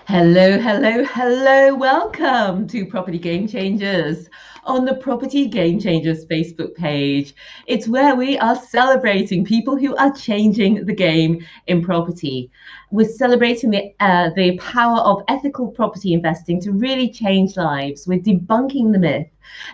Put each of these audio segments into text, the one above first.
Hello, hello, hello. Welcome to Property Gamechangers on the Property Gamechangers Facebook page. It's where we are celebrating people who are changing the game in property. We're celebrating the power of ethical property investing to really change lives. We're debunking the myth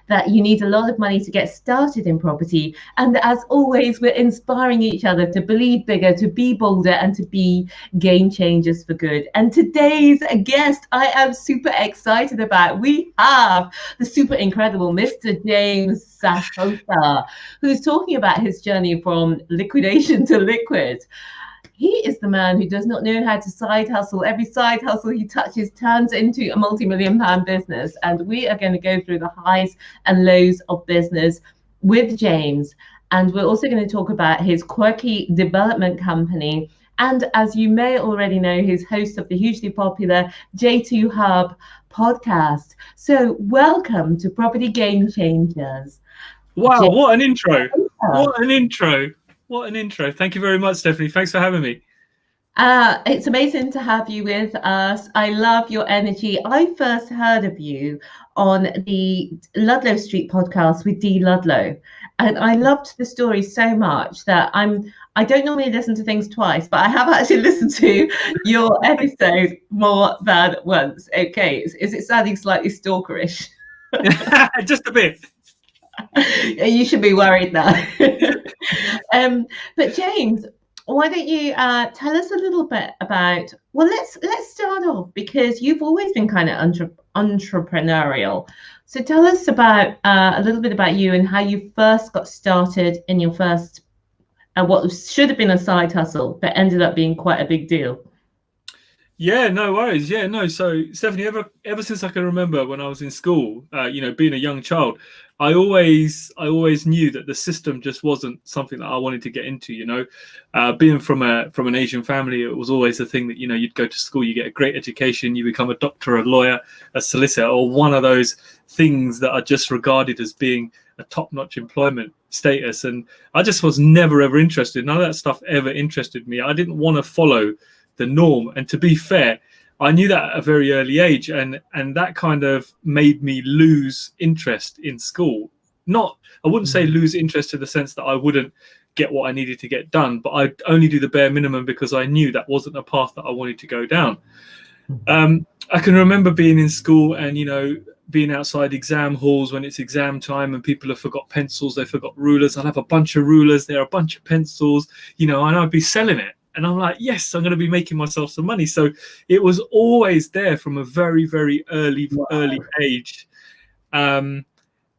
that you need a lot of money to get started in property. And as always, we're inspiring each other to believe bigger, to be bolder, and to be game changers for good. And today's guest I am super excited about. We have the super incredible Mr. James Sahota, who's talking about his journey from liquidation to liquid. He is the man who does not know how to side hustle. Every side hustle he touches turns into a multi-million-pound business. And we are going to go through the highs and lows of business with James. And we're also going to talk about his quirky development company. And as you may already know, he's host of the hugely popular J2 Hub podcast. So welcome to Property Gamechangers. Wow, what an intro. What an intro. What an intro. Thank you very much, Stephanie. Thanks for having me. It's amazing to have you with us. I love your energy. I first heard of you on the Ludlow Street podcast with Dee Ludlow. And I loved the story so much that I don't normally listen to things twice, but I have actually listened to your episode more than once. Okay, is it sounding slightly stalkerish? Just a bit. You should be worried now. But James, why don't you tell us a little bit about, well, let's start off because you've always been kind of entrepreneurial. So tell us about a little bit about you and how you first got started in your first, what should have been a side hustle, but ended up being quite a big deal. Yeah, no worries. Yeah, no. So Stephanie, ever since I can remember when I was in school, being a young child, I always knew that the system just wasn't something that I wanted to get into. Being from an Asian family, it was always the thing that you'd go to school, you get a great education, you become a doctor, a lawyer, a solicitor, or one of those things that are just regarded as being a top-notch employment status. And I just was never ever interested. None of that stuff ever interested me. I didn't want to follow the norm. And to be fair, I knew that at a very early age, and that kind of made me lose interest in school. I wouldn't say lose interest in the sense that I wouldn't get what I needed to get done, but I'd only do the bare minimum because I knew that wasn't a path that I wanted to go down. I can remember being in school and, being outside exam halls when it's exam time and people have forgot pencils, they forgot rulers. I'll have a bunch of rulers, there are a bunch of pencils, and I'd be selling it. And I'm like, yes, I'm going to be making myself some money. So it was always there from a very, very early age. And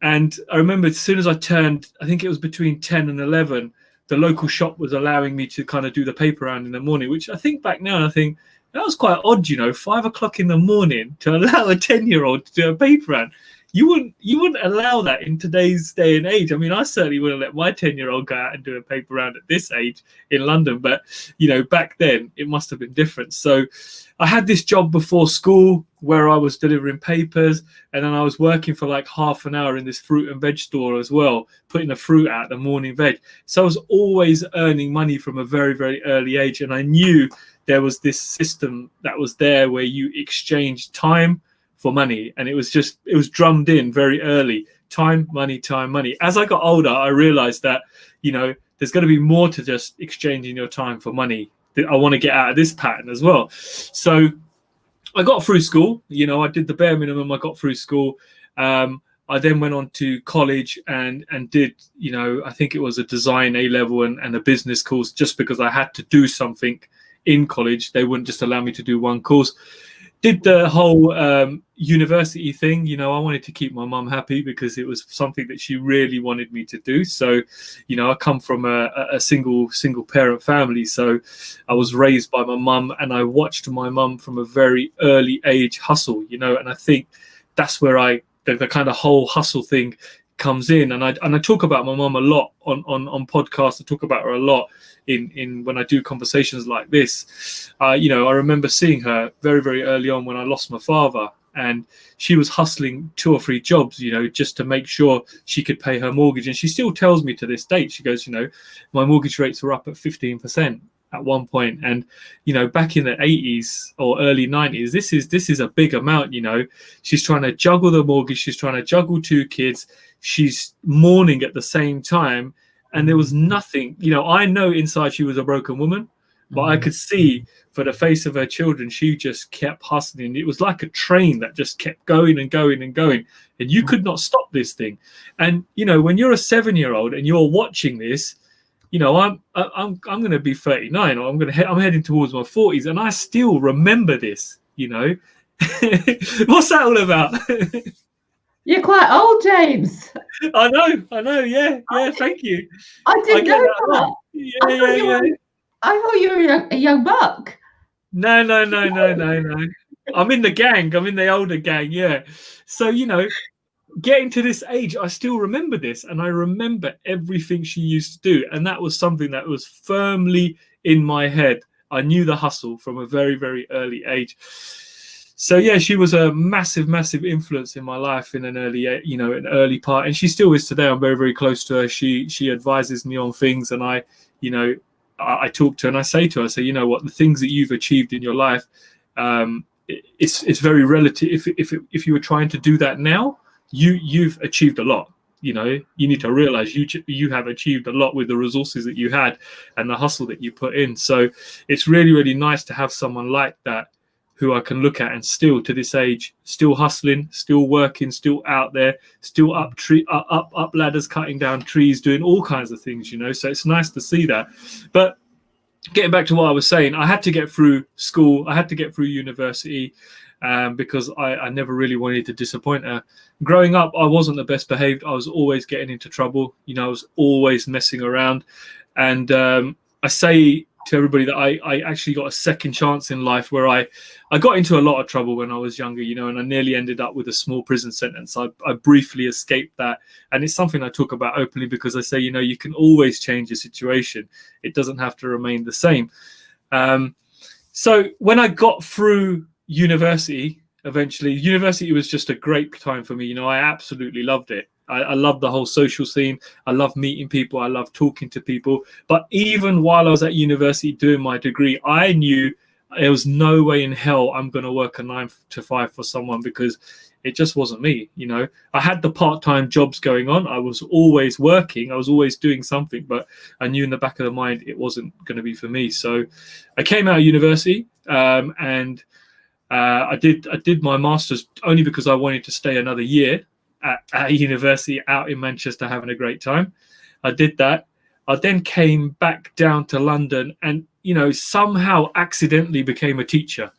I remember as soon as I turned, I think it was between 10 and 11, the local shop was allowing me to kind of do the paper round in the morning, which I think back now, and I think that was quite odd, 5 o'clock in the morning to allow a 10-year-old to do a paper round. You wouldn't allow that in today's day and age. I mean, I certainly wouldn't let my 10-year-old go out and do a paper round at this age in London. But, back then it must have been different. So I had this job before school where I was delivering papers, and then I was working for like half an hour in this fruit and veg store as well, putting the fruit out, the morning veg. So I was always earning money from a very, very early age. And I knew there was this system that was there where you exchange time for money, and it was drummed in very early. Time, money. As I got older, I realized that there's going to be more to just exchanging your time for money. I want to get out of this pattern as well. So I got through school. I did the bare minimum. I got through school. I then went on to college and did, I think it was a design A-level and a business course, just because I had to do something in college. They wouldn't just allow me to do one course. Did the whole university thing. I wanted to keep my mum happy because it was something that she really wanted me to do. So, I come from a single parent family. So I was raised by my mum, and I watched my mum from a very early age hustle, and I think that's where the kind of whole hustle thing comes in. And I talk about my mum a lot on podcasts. I talk about her a lot in when I do conversations like this. I remember seeing her very, very early on when I lost my father, and she was hustling 2 or 3 jobs, just to make sure she could pay her mortgage. And she still tells me to this date, she goes, my mortgage rates were up at 15%. at one point. And back in the 80s or early 90s, this is a big amount. She's trying to juggle the mortgage, she's trying to juggle 2 kids, she's mourning at the same time, and there was nothing. I know inside she was a broken woman, but I could see for the face of her children, she just kept hustling. It was like a train that just kept going and going and going, and you could not stop this thing. And when you're a 7-year-old and you're watching this, I'm going to be 39, or I'm heading towards my 40s, and I still remember this. What's that all about? You're quite old, James. I know. Yeah. Thank you. I didn't know that. Yeah. I thought you were a young buck. No. I'm in the gang. I'm in the older gang. Yeah. So, getting to this age, I still remember this, and I remember everything she used to do. And that was something that was firmly in my head. I knew the hustle from a very, very early age. So yeah, she was a massive, massive influence in my life in an early part, and she still is today. I'm very, very close to her. She advises me on things, and I talk to her and I say to her, what, the things that you've achieved in your life, it's very relative. If you were trying to do that now, you've achieved a lot. You need to realize you have achieved a lot with the resources that you had and the hustle that you put in. So it's really, really nice to have someone like that who I can look at and still to this age, still hustling, still working, still out there, still up ladders, cutting down trees, doing all kinds of things, So it's nice to see that. But getting back to what I was saying, I had to get through school. I had to get through university because I never really wanted to disappoint her. Growing up, I wasn't the best behaved. I was always getting into trouble. I was always messing around. And I say to everybody that I actually got a second chance in life, where I got into a lot of trouble when I was younger, and I nearly ended up with a small prison sentence. I briefly escaped that. And it's something I talk about openly because I say, you can always change your situation. It doesn't have to remain the same. So when I got through university, eventually, university was just a great time for me. I absolutely loved it. I love the whole social scene. I love meeting people. I love talking to people. But even while I was at university doing my degree, I knew there was no way in hell I'm going to work a 9 to 5 for someone, because it just wasn't me. I had the part-time jobs going on. I was always working. I was always doing something, but I knew in the back of the mind it wasn't going to be for me. So I came out of university and I did my master's only because I wanted to stay another year at university out in Manchester, having a great time. I did that. I then came back down to London and, somehow accidentally became a teacher.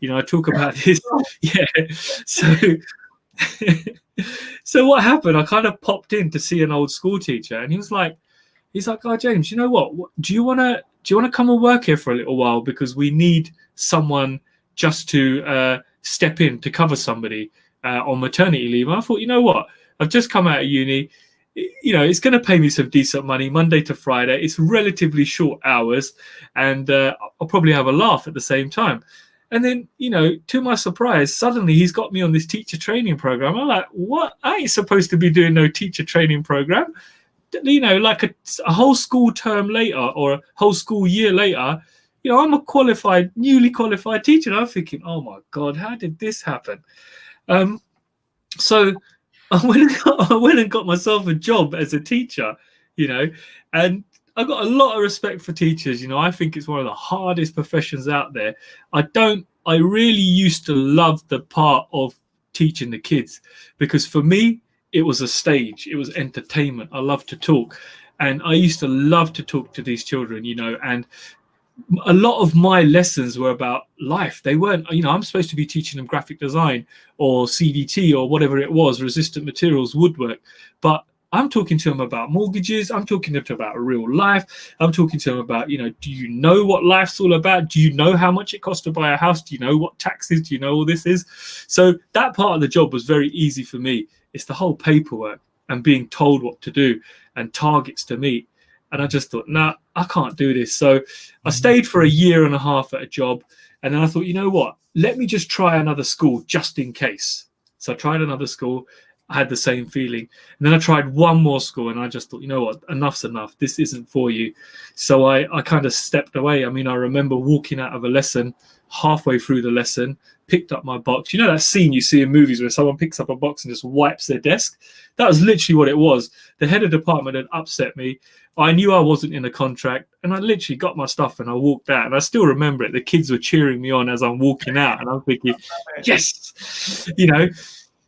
I talk about this. Yeah. So what happened? I kind of popped in to see an old school teacher, and he's like, "Oh, James, you know what? Do you want to come and work here for a little while? Because we need someone just to step in to cover somebody on maternity leave." And I thought, you know what? I've just come out of uni. It's going to pay me some decent money, Monday to Friday. It's relatively short hours, and I'll probably have a laugh at the same time. And then, to my surprise, suddenly he's got me on this teacher training program. I'm like, what? I ain't supposed to be doing no teacher training program. Like a whole school term later or a whole school year later, I'm a newly qualified teacher. And I'm thinking, oh my God, how did this happen? So I went and got myself a job as a teacher, and I've got a lot of respect for teachers. I think it's one of the hardest professions out there. I really used to love the part of teaching the kids, because for me, it was a stage. It was entertainment. I love to talk. And I used to love to talk to these children, and a lot of my lessons were about life. They weren't, I'm supposed to be teaching them graphic design or CDT or whatever it was, resistant materials, woodwork. But I'm talking to them about mortgages. I'm talking to them about real life. I'm talking to them about, do you know what life's all about? Do you know how much it costs to buy a house? Do you know what taxes? Do you know all this is? So that part of the job was very easy for me. It's the whole paperwork and being told what to do and targets to meet. And I just thought, nah, I can't do this. So I stayed for a year and a half at a job. And then I thought, you know what? Let me just try another school just in case. So I tried another school. I had the same feeling. And then I tried one more school and I just thought, you know what, enough's enough. This isn't for you. So I kind of stepped away. I mean, I remember walking out of a lesson, halfway through the lesson, picked up my box. You know that scene you see in movies where someone picks up a box and just wipes their desk? That was literally what it was. The head of department had upset me. I knew I wasn't in a contract, and I literally got my stuff and I walked out. And I still remember it. The kids were cheering me on as I'm walking out, and I'm thinking, yes, you know.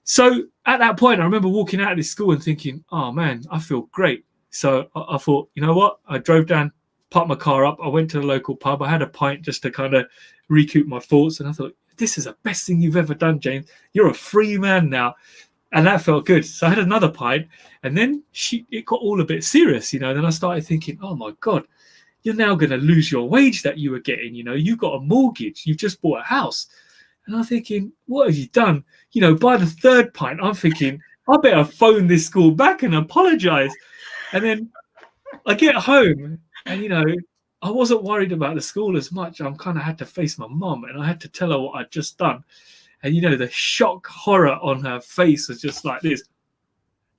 So at that point, I remember walking out of this school and thinking, oh man, I feel great. So I thought, you know what? I drove down, parked my car up. I went to the local pub. I had a pint just to kind of recoup my thoughts. And I thought, this is the best thing you've ever done, James. You're a free man now. And that felt good. So I had another pint, and then it got all a bit serious, you know. And then I started thinking, oh my God, you're now going to lose your wage that you were getting. You know, you've got a mortgage. You've just bought a house. And I'm thinking, what have you done? You know, by the third pint, I'm thinking, I better phone this school back and apologize. And then I get home and, you know, I wasn't worried about the school as much. I'm kind of had to face my mum and I had to tell her what I'd just done. And, you know, the shock horror on her face was just like this,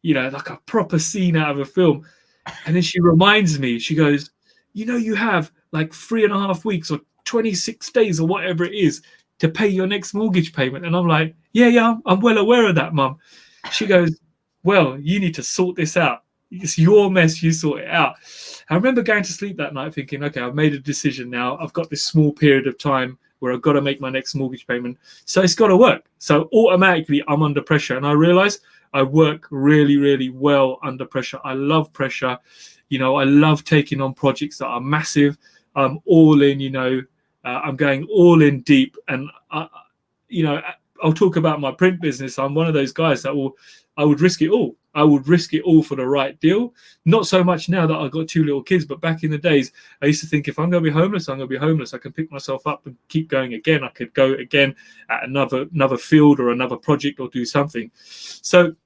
you know, like a proper scene out of a film. And then she reminds me, she goes, you know, you have like 3.5 weeks or 26 days or whatever it is to pay your next mortgage payment. And I'm like, yeah, I'm well aware of that, Mum. She goes, well, you need to sort this out. It's your mess, you sort it out. I remember going to sleep that night thinking, okay, I've made a decision now. I've got this small period of time where I've got to make my next mortgage payment. So it's got to work. So automatically I'm under pressure. And I realized I work really, really well under pressure. I love pressure. You know, I love taking on projects that are massive. I'm all in, you know, I'm going all in deep. And, you know, I'll talk about my print business. I'm one of those guys that I would risk it all. I would risk it all for the right deal. Not so much now that I've got 2 little kids, but back in the days, I used to think if I'm going to be homeless, I'm going to be homeless. I can pick myself up and keep going again. I could go again at another field or another project or do something. So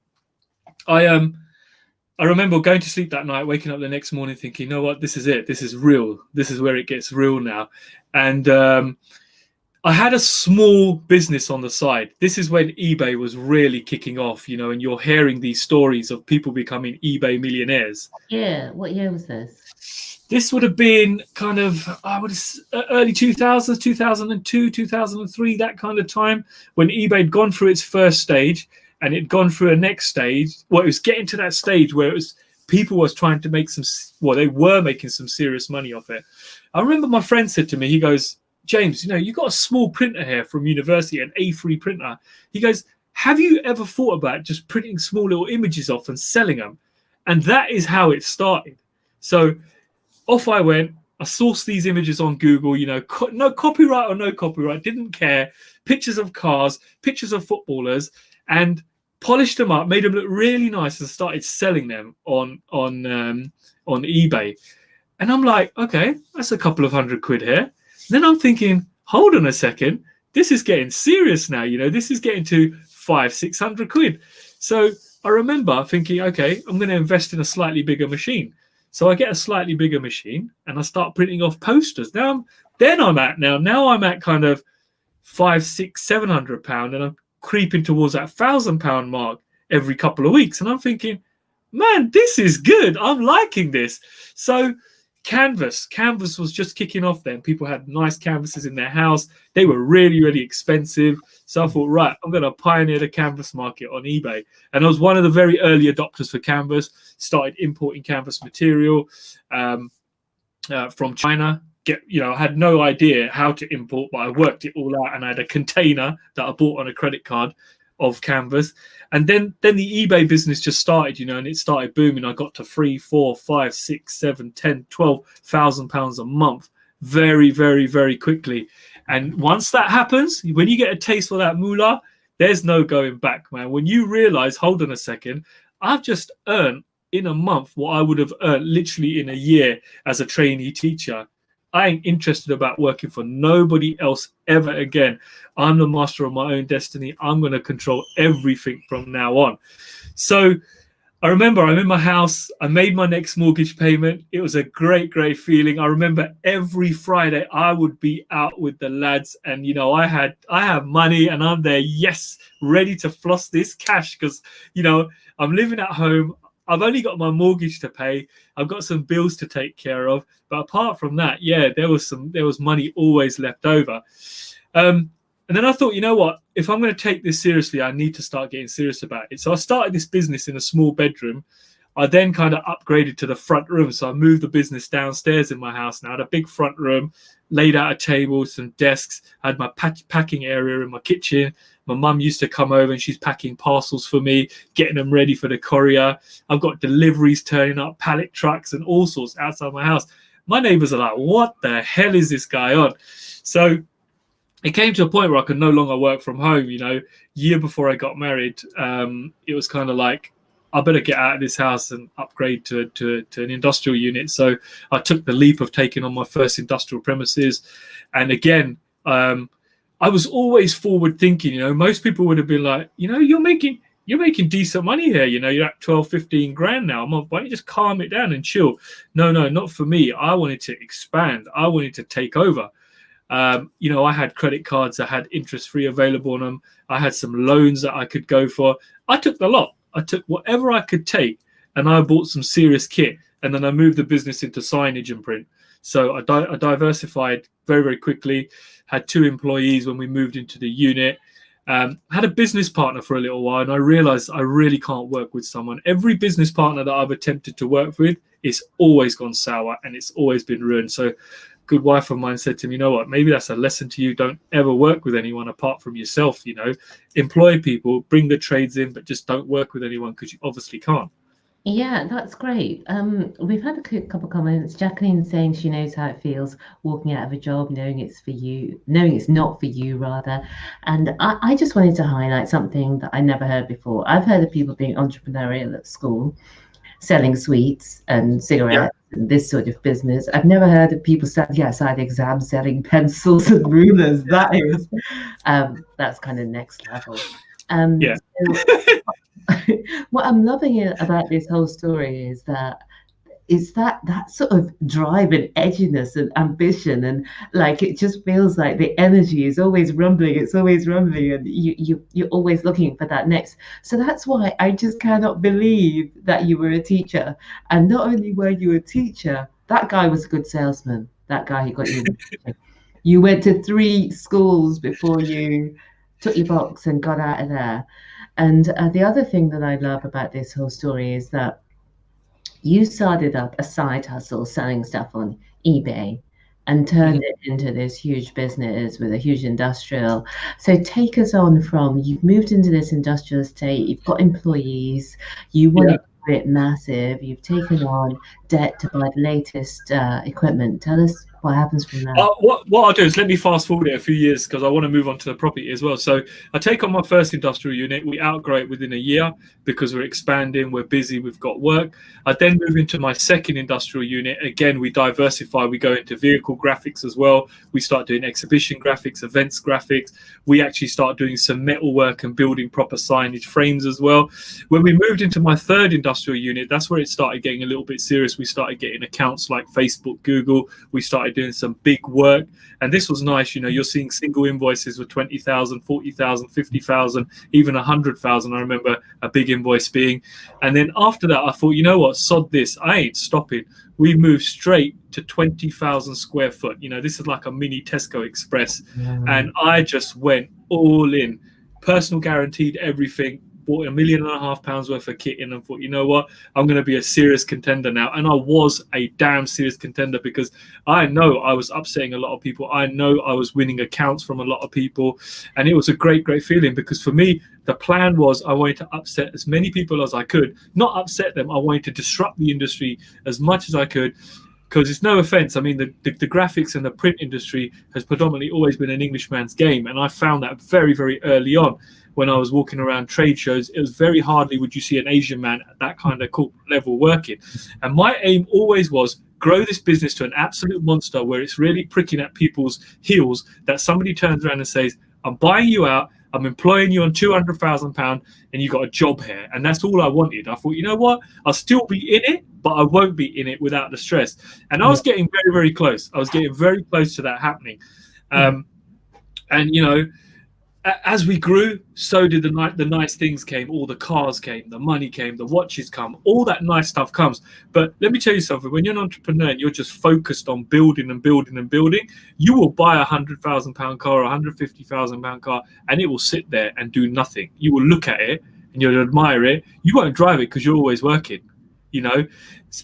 I remember going to sleep that night, waking up the next morning thinking, you know what, this is it. This is real. This is where it gets real now. And I had a small business on the side. This is when eBay was really kicking off, you know, and you're hearing these stories of people becoming eBay millionaires. Yeah. What year was this? This would have been kind of, early 2000s, 2002, 2003, that kind of time, when eBay had gone through its first stage and it'd gone through a next stage. Well, it was getting to that stage where it was people was trying to make they were making some serious money off it. I remember my friend said to me, he goes, James, you know, you got a small printer here from university, an A3 printer. He goes, have you ever thought about just printing small little images off and selling them? And that is how it started. So off I went. I sourced these images on Google, you know, no copyright or no copyright, didn't care. Pictures of cars, pictures of footballers, and polished them up, made them look really nice, and started selling them on eBay. And I'm like, okay, that's a couple of £100 here. Then I'm thinking, hold on a second, this is getting serious now. You know, this is getting to £500-600. So I remember thinking, okay, I'm going to invest in a slightly bigger machine. So I get a slightly bigger machine and I start printing off posters. Now I'm at kind of £500-600-700, and I'm creeping towards that £1,000 mark every couple of weeks. And I'm thinking, man, this is good. I'm liking this. So Canvas was just kicking off then. People had nice canvases in their house. They were really, really expensive. So I thought, right, I'm going to pioneer the canvas market on eBay. And I was one of the very early adopters for canvas, started importing canvas material from China. I had no idea how to import, but I worked it all out, and I had a container that I bought on a credit card of canvas. And then the eBay business just started, you know, and it started booming. I got to 3, 4, 5, 6, 7, 10, 12,000 pounds a month very, very, very quickly. And once that happens, when you get a taste for that moolah, there's no going back, man. When you realize, hold on a second, I've just earned in a month what I would have earned literally in a year as a trainee teacher. I ain't interested about working for nobody else ever again. I'm the master of my own destiny. I'm going to control everything from now on. So I remember I'm in my house. I made my next mortgage payment. It was a great, great feeling. I remember every Friday I would be out with the lads, and I have money, and I'm there, yes, ready to floss this cash because I'm living at home. I've only got my mortgage to pay. I've got some bills to take care of, but apart from that, yeah, there was money always left over. And then I thought, you know what? If I'm going to take this seriously, I need to start getting serious about it. So I started this business in a small bedroom. I then kind of upgraded to the front room. So I moved the business downstairs in my house now. I had a big front room, laid out a table, some desks. I had my packing area in my kitchen. My mum used to come over and she's packing parcels for me, getting them ready for the courier. I've got deliveries turning up, pallet trucks and all sorts outside my house. My neighbors are like, what the hell is this guy on? So it came to a point where I could no longer work from home. Year before I got married, it was kind of like, I better get out of this house and upgrade to an industrial unit. So I took the leap of taking on my first industrial premises. And again, I was always forward thinking. Most people would have been like, you're making decent money here. You're at 12, 15 grand now a month. Why don't you just calm it down and chill? No, not for me. I wanted to expand. I wanted to take over. I had credit cards that had interest-free available on them. I had some loans that I could go for. I took the lot. I took whatever I could take, and I bought some serious kit. And then I moved the business into signage and print. So I diversified very, very quickly. Had 2 employees when we moved into the unit. Had a business partner for a little while, and I realized I really can't work with someone. Every business partner that I've attempted to work with, it's always gone sour and it's always been ruined. So good wife of mine said to me, you know what, maybe that's a lesson to you. Don't ever work with anyone apart from yourself. Employ people, bring the trades in, but just don't work with anyone because you obviously can't. Yeah, that's great. We've had a couple of comments. Jacqueline saying she knows how it feels walking out of a job, knowing it's not for you, rather. And I just wanted to highlight something that I never heard before. I've heard of people being entrepreneurial at school, selling sweets and cigarettes and this sort of business. I've never heard of people standing outside exams selling pencils and rulers. That's kind of next level. So, what I'm loving about this whole story is that sort of drive and edginess and ambition, and like it just feels like the energy is always rumbling. It's always rumbling, and you're always looking for that next. So that's why I just cannot believe that you were a teacher, and not only were you a teacher, that guy was a good salesman. That guy who got you. You went to 3 schools before you took your box and got out of there. And the other thing that I love about this whole story is that you started up a side hustle selling stuff on eBay and turned it into this huge business with a huge industrial. So take us on from, you've moved into this industrial estate, you've got employees, you want to do it massive, you've taken on debt to buy the latest equipment. Tell us what happens from there. What I'll do is let me fast forward it a few years because I want to move on to the property as well. So I take on my first industrial unit. We outgrow it within a year because we're expanding, we're busy, we've got work. I then move into my second industrial unit. Again, we diversify. We go into vehicle graphics as well. We start doing exhibition graphics, events graphics. We actually start doing some metal work and building proper signage frames as well. When we moved into my third industrial unit, that's where it started getting a little bit serious. We started getting accounts like Facebook, Google. We started doing some big work, and this was nice. You're seeing single invoices with 20,000, 40,000, 50,000, even 100,000. I remember a big invoice being. And then after that, I thought, you know what, sod this, I ain't stopping. We moved straight to 20,000 square foot. This is like a mini Tesco Express. And I just went all in, personal guaranteed everything, bought £1.5 million worth of kit in and thought, you know what, I'm going to be a serious contender now. And I was a damn serious contender because I know I was upsetting a lot of people. I know I was winning accounts from a lot of people. And it was a great, great feeling because for me, the plan was I wanted to upset as many people as I could, not upset them. I wanted to disrupt the industry as much as I could. Because it's no offense. I mean, the graphics and the print industry has predominantly always been an Englishman's game. And I found that very, very early on when I was walking around trade shows. It was very hardly would you see an Asian man at that kind of corporate level working. And my aim always was grow this business to an absolute monster where it's really pricking at people's heels, that somebody turns around and says, I'm buying you out. I'm employing you on £200,000 and you got a job here. And that's all I wanted. I thought, you know what? I'll still be in it, but I won't be in it without the stress. And I was getting very, very close. I was getting very close to that happening. And, you know, as we grew, so did the nice things came. All the cars came, the money came, the watches come, all that nice stuff comes. But let me tell you something, when you're an entrepreneur and you're just focused on building and building and building, you will buy £100,000 car, £150,000 car, and it will sit there and do nothing. You will look at it and you'll admire it. You won't drive it because you're always working. You know,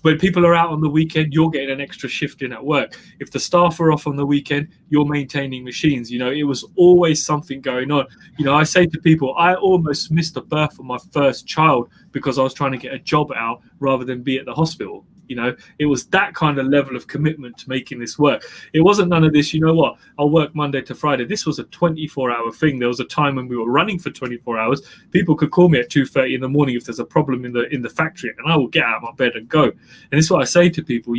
when people are out on the weekend, you're getting an extra shift in at work. If the staff are off on the weekend, you're maintaining machines. You know, it was always something going on. You know, I say to people, I almost missed the birth of my first child because I was trying to get a job out rather than be at the hospital. You know, it was that kind of level of commitment to making this work. It wasn't none of this, you know what, I'll work Monday to Friday. This was a 24-hour thing. There was a time when we were running for 24 hours. People could call me at 2:30 in the morning if there's a problem in the factory, and I will get out of my bed and go. And this is what I say to people.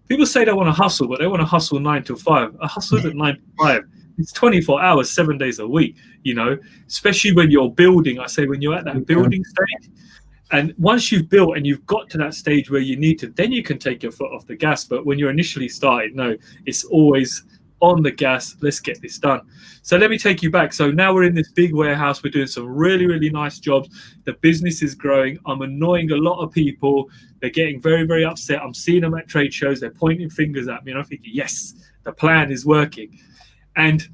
People say they want to hustle, but they want to hustle 9 to 5. A hustle isn't 9 to 5. It's 24 hours, 7 days a week, you know, especially when you're building. I say when you're at that building stage, and once you've built and you've got to that stage where you need to, then you can take your foot off the gas. But when you're initially started, no, it's always on the gas. Let's get this done. So let me take you back. So now we're in this big warehouse. We're doing some really, really nice jobs. The business is growing. I'm annoying a lot of people. They're getting very, very upset. I'm seeing them at trade shows. They're pointing fingers at me. And I'm thinking, yes, the plan is working. And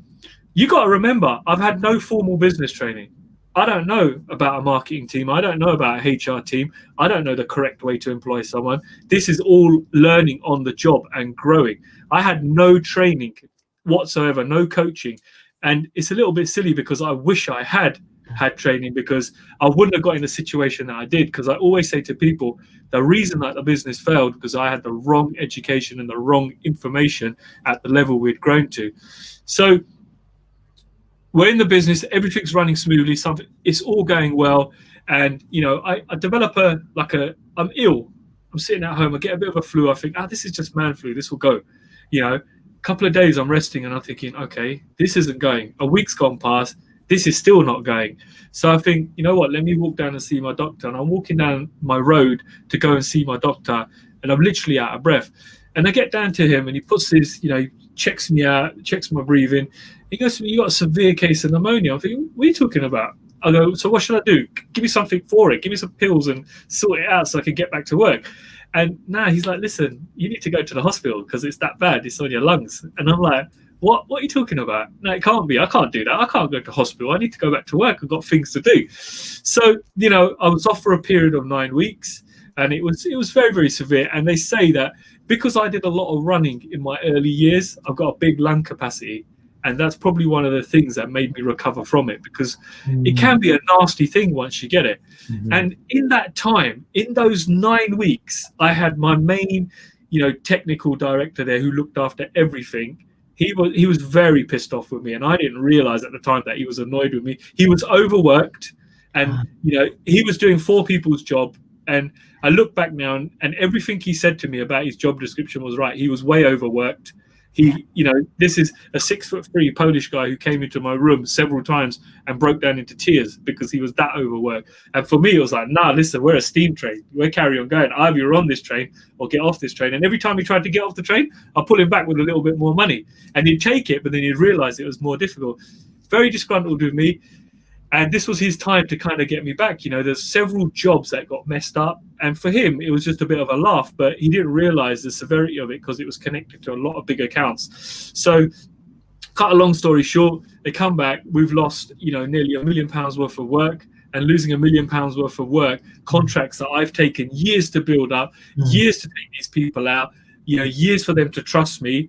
you got to remember, I've had no formal business training. I don't know about a marketing team. I don't know about a HR team. I don't know the correct way to employ someone. This is all learning on the job and growing. I had no training whatsoever, no coaching. And it's a little bit silly because I wish I had training, because I wouldn't have got in the situation that I did. Because I always say to people, the reason that the business failed because I had the wrong education and the wrong information at the level we'd grown to. So we're in the business, everything's running smoothly, it's all going well. And, you know, I develop I'm ill. I'm sitting at home, I get a bit of a flu. I think, this is just man flu, this will go. You know, a couple of days I'm resting and I'm thinking, okay, this isn't going. A week's gone past, this is still not going. So I think, you know what, let me walk down and see my doctor. And I'm walking down my road to go and see my doctor, and I'm literally out of breath. And I get down to him and he puts his, you know, checks me out, checks my breathing. He goes to me, you got a severe case of pneumonia. I'm thinking, what are you talking about? I go, so what should I do? Give me something for it. Give me some pills and sort it out so I can get back to work. And now he's like, listen, you need to go to the hospital because it's that bad. It's on your lungs. And I'm like, what are you talking about? No, it can't be. I can't do that. I can't go to hospital. I need to go back to work. I've got things to do. So, you know, I was off for a period of 9 weeks, and it was very, very severe. And they say that because I did a lot of running in my early years, I've got a big lung capacity. And that's probably one of the things that made me recover from it, because it can be a nasty thing once you get it. And in that time, in those 9 weeks, I had my main, you know, technical director there who looked after everything. He was very pissed off with me, and I didn't realize at the time that he was annoyed with me. He was overworked, and, you know, he was doing 4 people's job. And I look back now, and everything he said to me about his job description was right. He was way overworked. He, you know, this is a 6'3" Polish guy who came into my room several times and broke down into tears because he was that overworked. And for me, it was like, nah, listen, we're a steam train. We're carry on going. Either you're on this train or get off this train. And every time he tried to get off the train, I pull him back with a little bit more money. And he'd take it, but then he'd realize it was more difficult. Very disgruntled with me. And this was his time to kind of get me back. You know, there's several jobs that got messed up. And for him, it was just a bit of a laugh, but he didn't realize the severity of it because it was connected to a lot of big accounts. So cut a long story short, they come back. We've lost, you know, nearly £1 million worth of work. And losing £1 million worth of work, contracts that I've taken years to build up, years to take these people out, you know, years for them to trust me.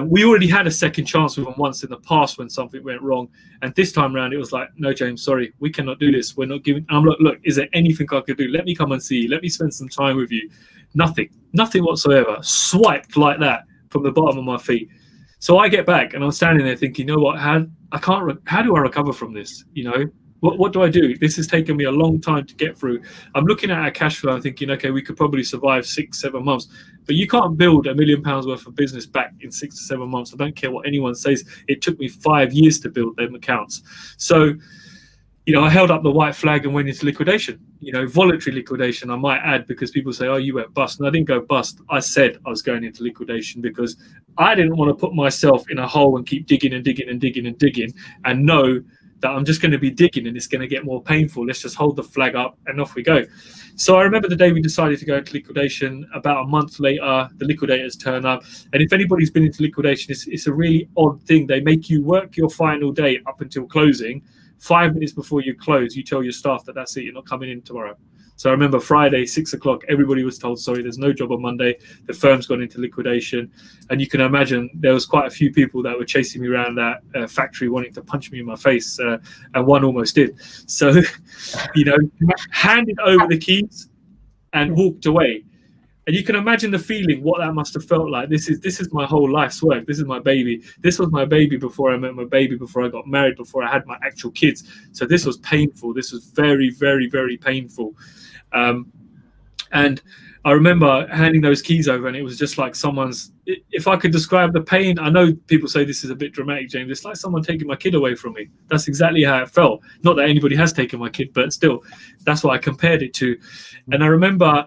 We already had a second chance with them once in the past when something went wrong. And this time around, it was like, no, James, sorry, we cannot do this. We're not giving. I'm like, look, is there anything I could do? Let me come and see you. Let me spend some time with you. Nothing whatsoever. Swiped like that from the bottom of my feet. So I get back and I'm standing there thinking, you know what? How do I recover from this? You know, What do I do? This has taken me a long time to get through. I'm looking at our cash flow and thinking, okay, we could probably survive 6-7 months, but you can't build £1 million worth of business back in 6 to 7 months. I don't care what anyone says. It took me 5 years to build them accounts. So, I held up the white flag and went into liquidation, voluntary liquidation, I might add, because people say, oh, you went bust. And I didn't go bust. I said I was going into liquidation because I didn't want to put myself in a hole and keep digging and digging and digging and digging and know that I'm just going to be digging and it's going to get more painful. Let's just hold the flag up and off we go. So I remember the day we decided to go into liquidation. About a month later, the liquidators turn up. And if anybody's been into liquidation, it's a really odd thing. They make you work your final day up until closing. 5 minutes before you close, you tell your staff that that's it, you're not coming in tomorrow. So I remember Friday, 6 o'clock, everybody was told, sorry, there's no job on Monday. The firm's gone into liquidation. And you can imagine there was quite a few people that were chasing me around that factory wanting to punch me in my face. And one almost did. So, handed over the keys and walked away. And you can imagine the feeling, what that must have felt like. This is my whole life's work. This is my baby. This was my baby before I met my baby, before I got married, before I had my actual kids. So this was painful. This was very, very, very painful. And I remember handing those keys over, and it was just like someone's, if I could describe the pain, I know people say this is a bit dramatic, James, it's like someone taking my kid away from me. That's exactly how it felt. Not that anybody has taken my kid, but still, that's what I compared it to. And I remember,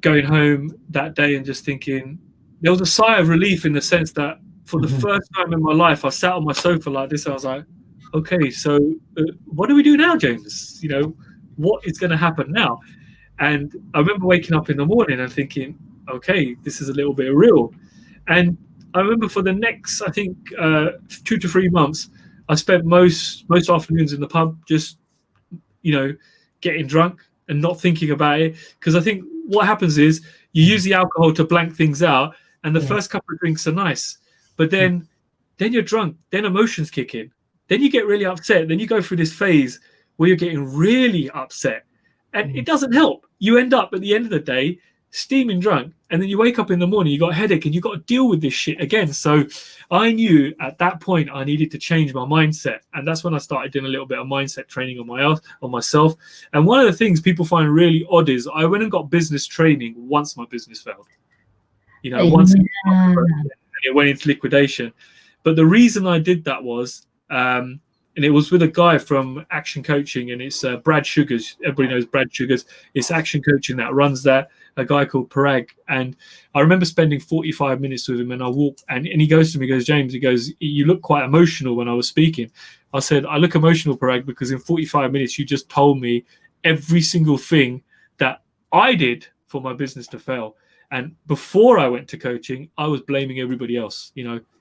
going home that day and just thinking, there was a sigh of relief in the sense that for the first time in my life, I sat on my sofa like this. I was like, okay, so what do we do now, James? What is going to happen now? And I remember waking up in the morning and thinking, okay, this is a little bit real. And I remember for the next, I think, 2 to 3 months, I spent most afternoons in the pub just, getting drunk and not thinking about it. Because I think what happens is you use the alcohol to blank things out, and the first couple of drinks are nice. But then you're drunk, then emotions kick in. Then you get really upset. Then you go through this phase where you're getting really upset. And it doesn't help. You end up at the end of the day steaming drunk, and then you wake up in the morning, you got a headache, and you got to deal with this shit again. So I knew at that point I needed to change my mindset, and that's when I started doing a little bit of mindset training on myself. And one of the things people find really odd is I went and got business training once my business failed. Once it went into liquidation. But the reason I did that was, and it was with a guy from Action Coaching, and it's Brad Sugars. Everybody knows Brad Sugars. It's Action Coaching that runs that, a guy called Parag. And I remember spending 45 minutes with him, and I walked, and he goes to me, he goes, James, he goes, you look quite emotional when I was speaking. I said, I look emotional, Parag, because in 45 minutes, you just told me every single thing that I did for my business to fail. And before I went to coaching, I was blaming everybody else.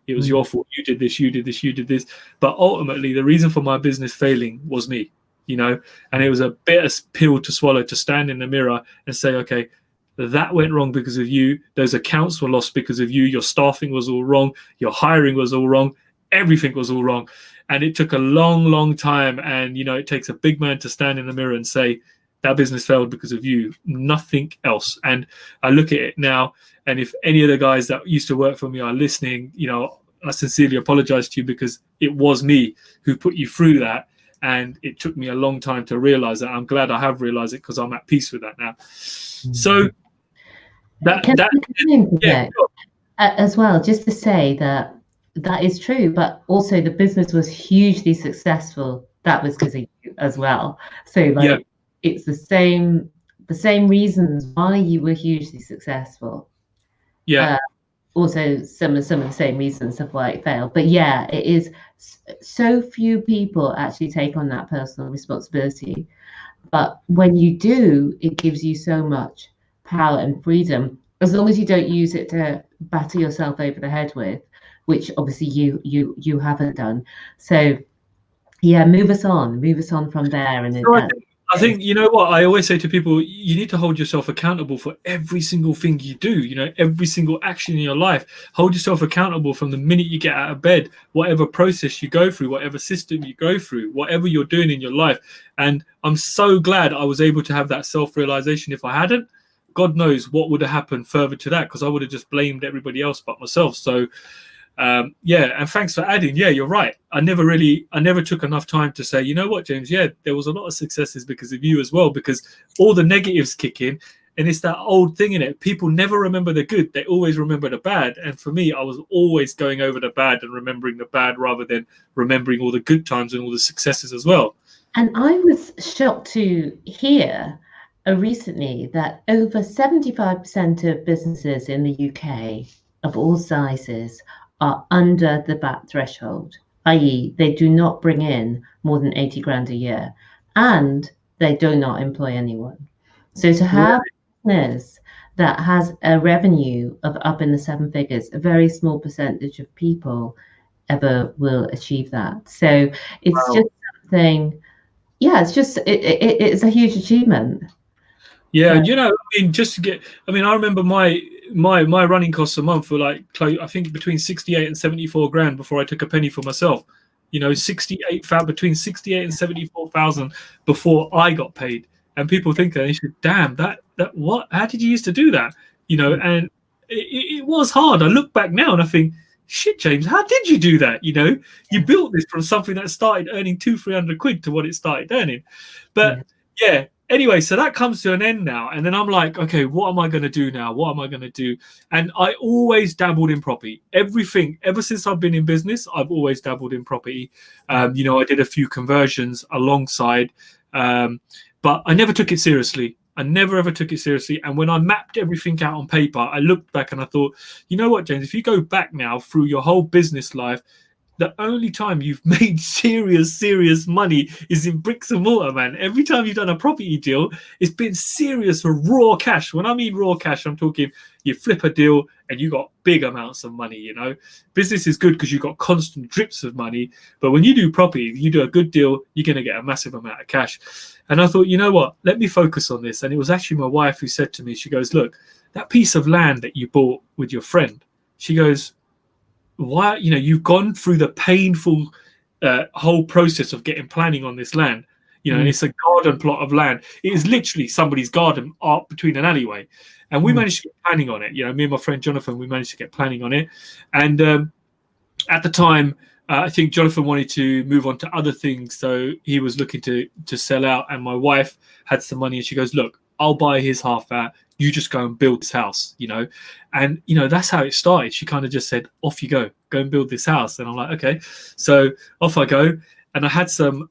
It was your fault. You did this, you did this, you did this. But ultimately, the reason for my business failing was me, and it was a bitter pill to swallow, to stand in the mirror and say, okay, that went wrong because of you. Those accounts were lost because of you. Your staffing was all wrong. Your hiring was all wrong. Everything was all wrong. And it took a long, long time. And, it takes a big man to stand in the mirror and say, that business failed because of you, nothing else. And I look at it now, and if any of the guys that used to work for me are listening, I sincerely apologize to you, because it was me who put you through that. And it took me a long time to realize that. I'm glad I have realized it, because I'm at peace with that now. So as well, just to say that is true, but also the business was hugely successful. That was because of you as well. So it's the same reasons why you were hugely successful. Also some of the same reasons of why it failed. But it is so few people actually take on that personal responsibility. But when you do, it gives you so much power and freedom, as long as you don't use it to batter yourself over the head with, which obviously you haven't done. So move us on from there. And I think, you know what, I always say to people, you need to hold yourself accountable for every single thing you do, every single action in your life. Hold yourself accountable from the minute you get out of bed, whatever process you go through, whatever system you go through, whatever you're doing in your life. And I'm so glad I was able to have that self-realization. If I hadn't, God knows what would have happened further to that, because I would have just blamed everybody else but myself. So Yeah, and thanks for adding. Yeah, you're right. I never took enough time to say, you know what, James, yeah, there was a lot of successes because of you as well, because all the negatives kick in. And it's that old thing in it. People never remember the good. They always remember the bad. And for me, I was always going over the bad and remembering the bad rather than remembering all the good times and all the successes as well. And I was shocked to hear recently that over 75% of businesses in the UK of all sizes are under the VAT threshold, i.e., they do not bring in more than 80 grand a year and they do not employ anyone. So to have a business that has a revenue of up in the seven figures, a very small percentage of people ever will achieve that. So it's just something, yeah, it's a huge achievement. Yeah, you know, I mean, just to get, I mean, I remember my running costs a month were like, I think between 68 and 74 grand before I took a penny for myself. You know, between 68 and 74,000 before I got paid. And people think that, damn, that what? How did you used to do that? You know, and it was hard. I look back now and I think, shit, James, how did you do that? You know, you built this from something that started earning 200-300 quid to what it started earning. But yeah. Anyway, so that comes to an end now. And then I'm like, okay, what am I going to do now? What am I going to do? And I always dabbled in property. Everything, ever since I've been in business, I've always dabbled in property. You know, I did a few conversions alongside, but I never took it seriously. I never ever took it seriously. And when I mapped everything out on paper, I looked back and I thought, you know what, James, if you go back now through your whole business life, the only time you've made serious money is in bricks and mortar, man. Every time you've done a property deal, it's been serious for raw cash. When I mean raw cash, I'm talking you flip a deal and you got big amounts of money, you know. Business is good because you've got constant drips of money. But when you do property, you do a good deal, you're going to get a massive amount of cash. And I thought, you know what, let me focus on this. And it was actually my wife who said to me, she goes, look, that piece of land that you bought with your friend, she goes, why, you know, you've gone through the painful whole process of getting planning on this land, you know, and it's a garden plot of land. It is literally somebody's garden up between an alleyway. And we managed to get planning on it. You know, me and my friend Jonathan, we managed to get planning on it. And at the time, I think Jonathan wanted to move on to other things. So he was looking to sell out. And my wife had some money and she goes, look, I'll buy his half out. You just go and build this house, you know. And, you know, that's how it started. She kind of just said, off you go and build this house. And I'm like, okay. So off I go. And I had some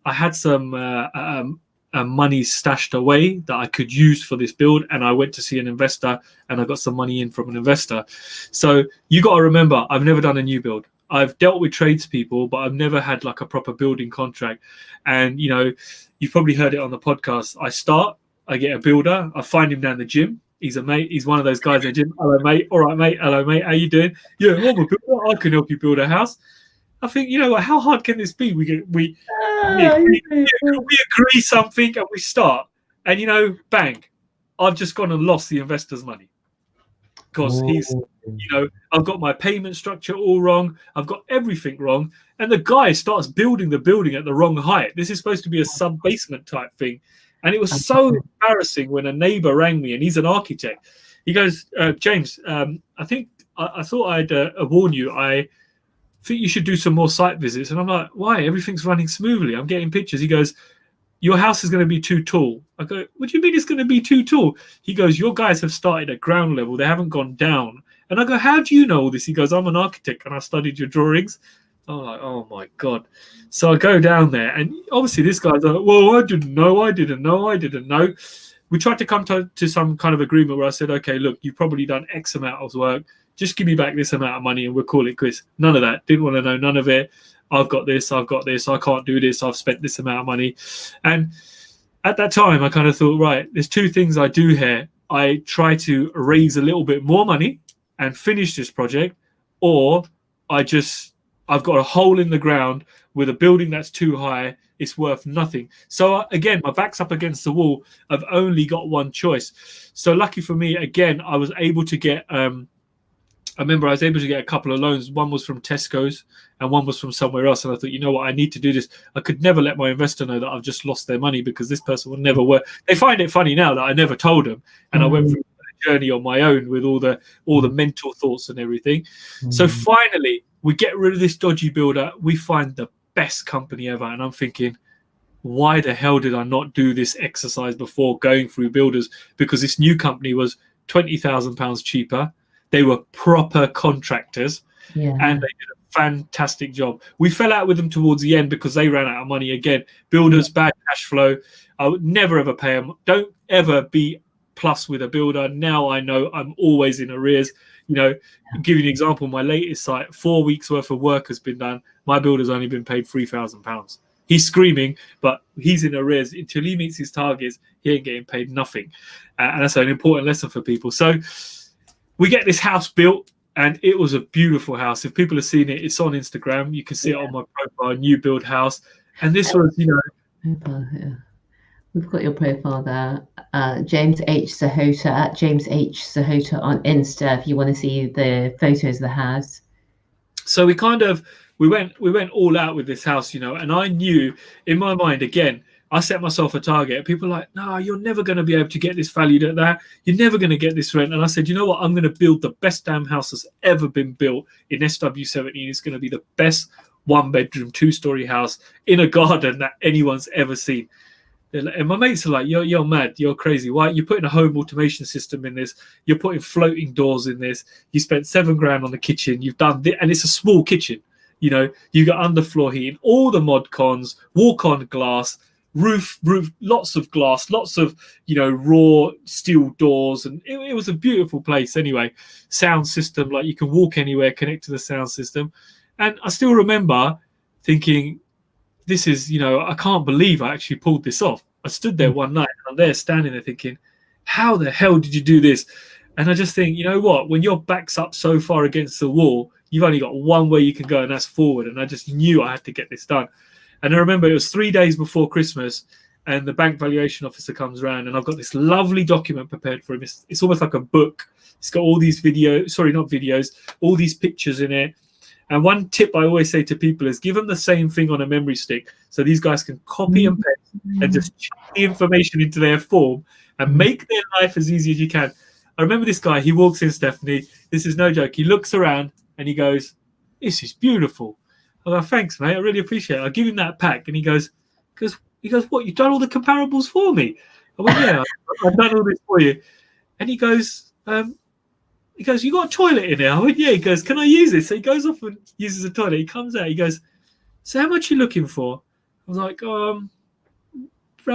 money stashed away that I could use for this build. And I went to see an investor and I got some money in from an investor. So you got to remember, I've never done a new build. I've dealt with tradespeople, but I've never had like a proper building contract. And, you know, you've probably heard it on the podcast. I get a builder. I find him down the gym. He's a mate. He's one of those guys in the gym. Hello, mate. All right, mate. Hello, mate. How you doing? Yeah, I'm a builder. I can help you build a house. I think, you know, how hard can this be? We agree something and we start. And, you know, bang, I've just gone and lost the investor's money. Because he's, you know, I've got my payment structure all wrong. I've got everything wrong. And the guy starts building the building at the wrong height. This is supposed to be a sub-basement type thing. And it was so embarrassing when a neighbor rang me, and he's an architect. He goes, James, I thought I'd warn you. I think you should do some more site visits. And I'm like, why? Everything's running smoothly. I'm getting pictures. He goes, your house is going to be too tall. I go, what do you mean it's going to be too tall? He goes, your guys have started at ground level. They haven't gone down. And I go, how do you know all this? He goes, I'm an architect and I studied your drawings. I'm like, oh my God. So I go down there and obviously this guy's like, well, I didn't know. We tried to come to some kind of agreement where I said, okay, look, you've probably done X amount of work. Just give me back this amount of money and we'll call it quits. None of that. Didn't want to know none of it. I've got this. I can't do this. I've spent this amount of money. And at that time, I kind of thought, right, there's two things I do here. I try to raise a little bit more money and finish this project, or I've got a hole in the ground with a building that's too high. It's worth nothing. So again, my back's up against the wall. I've only got one choice. So lucky for me, again, I was able to get, I remember I was able to get a couple of loans. One was from Tesco's and one was from somewhere else. And I thought, you know what, I need to do this. I could never let my investor know that I've just lost their money because this person will never work. They find it funny now that I never told them. And I went through a journey on my own with all the mental thoughts and everything. So finally, We get rid of this dodgy builder. We find the best company ever. And I'm thinking, why the hell did I not do this exercise before going through builders? Because this new company was £20,000 cheaper. They were proper contractors, and they did a fantastic job. We fell out with them towards the end because they ran out of money again. Builders, bad cash flow. I would never ever pay them. Don't ever be plus with a builder. Now I know I'm always in arrears. Give you an example. My latest site, 4 weeks worth of work has been done. My builder's only been paid £3,000. He's screaming, but he's in arrears. Until he meets his targets, he ain't getting paid nothing. And that's an important lesson for people. So we get this house built, and it was a beautiful house. If people have seen it, it's on Instagram. You can see it on my profile, new build house. And this was, We've got your profile there. James H. Sahota, at James H. Sahota on Insta, if you want to see the photos of the house. So we went all out with this house, and I knew in my mind, again, I set myself a target. People are like, no, you're never going to be able to get this valued at that. You're never going to get this rent. And I said, you know what? I'm going to build the best damn house that's ever been built in SW17. It's going to be the best 1-bedroom, 2-story house in a garden that anyone's ever seen. And my mates are like, you're mad, you're crazy. Why? You're putting a home automation system in this. You're putting floating doors in this. You spent $7,000 on the kitchen. You've done this, and it's a small kitchen. You got underfloor heating, all the mod cons, walk-on glass, roof, lots of glass, lots of raw steel doors, and it was a beautiful place. Anyway, sound system, like you can walk anywhere, connect to the sound system. And I still remember thinking, this is, I can't believe I actually pulled this off. I stood there one night, and I'm there standing there thinking, how the hell did you do this? And I just think, you know what, when your back's up so far against the wall, you've only got one way you can go, and that's forward. And I just knew I had to get this done. And I remember it was 3 days before Christmas, and the bank valuation officer comes around, and I've got this lovely document prepared for him. It's almost like a book. It's got all these all these pictures in it. And one tip I always say to people is give them the same thing on a memory stick, so these guys can copy and paste and just chuck the information into their form and make their life as easy as you can. I remember this guy, he walks in, Stephanie, this is no joke, he looks around and he goes, this is beautiful. I go, thanks, mate, I really appreciate it. I'll give him that pack. And he goes, what, you've done all the comparables for me? I went, yeah, I've done all this for you. And he goes, you got a toilet in there? I went, yeah. He goes, can I use this? So he goes off and uses a toilet. He comes out, he goes, so how much are you looking for? I was like, around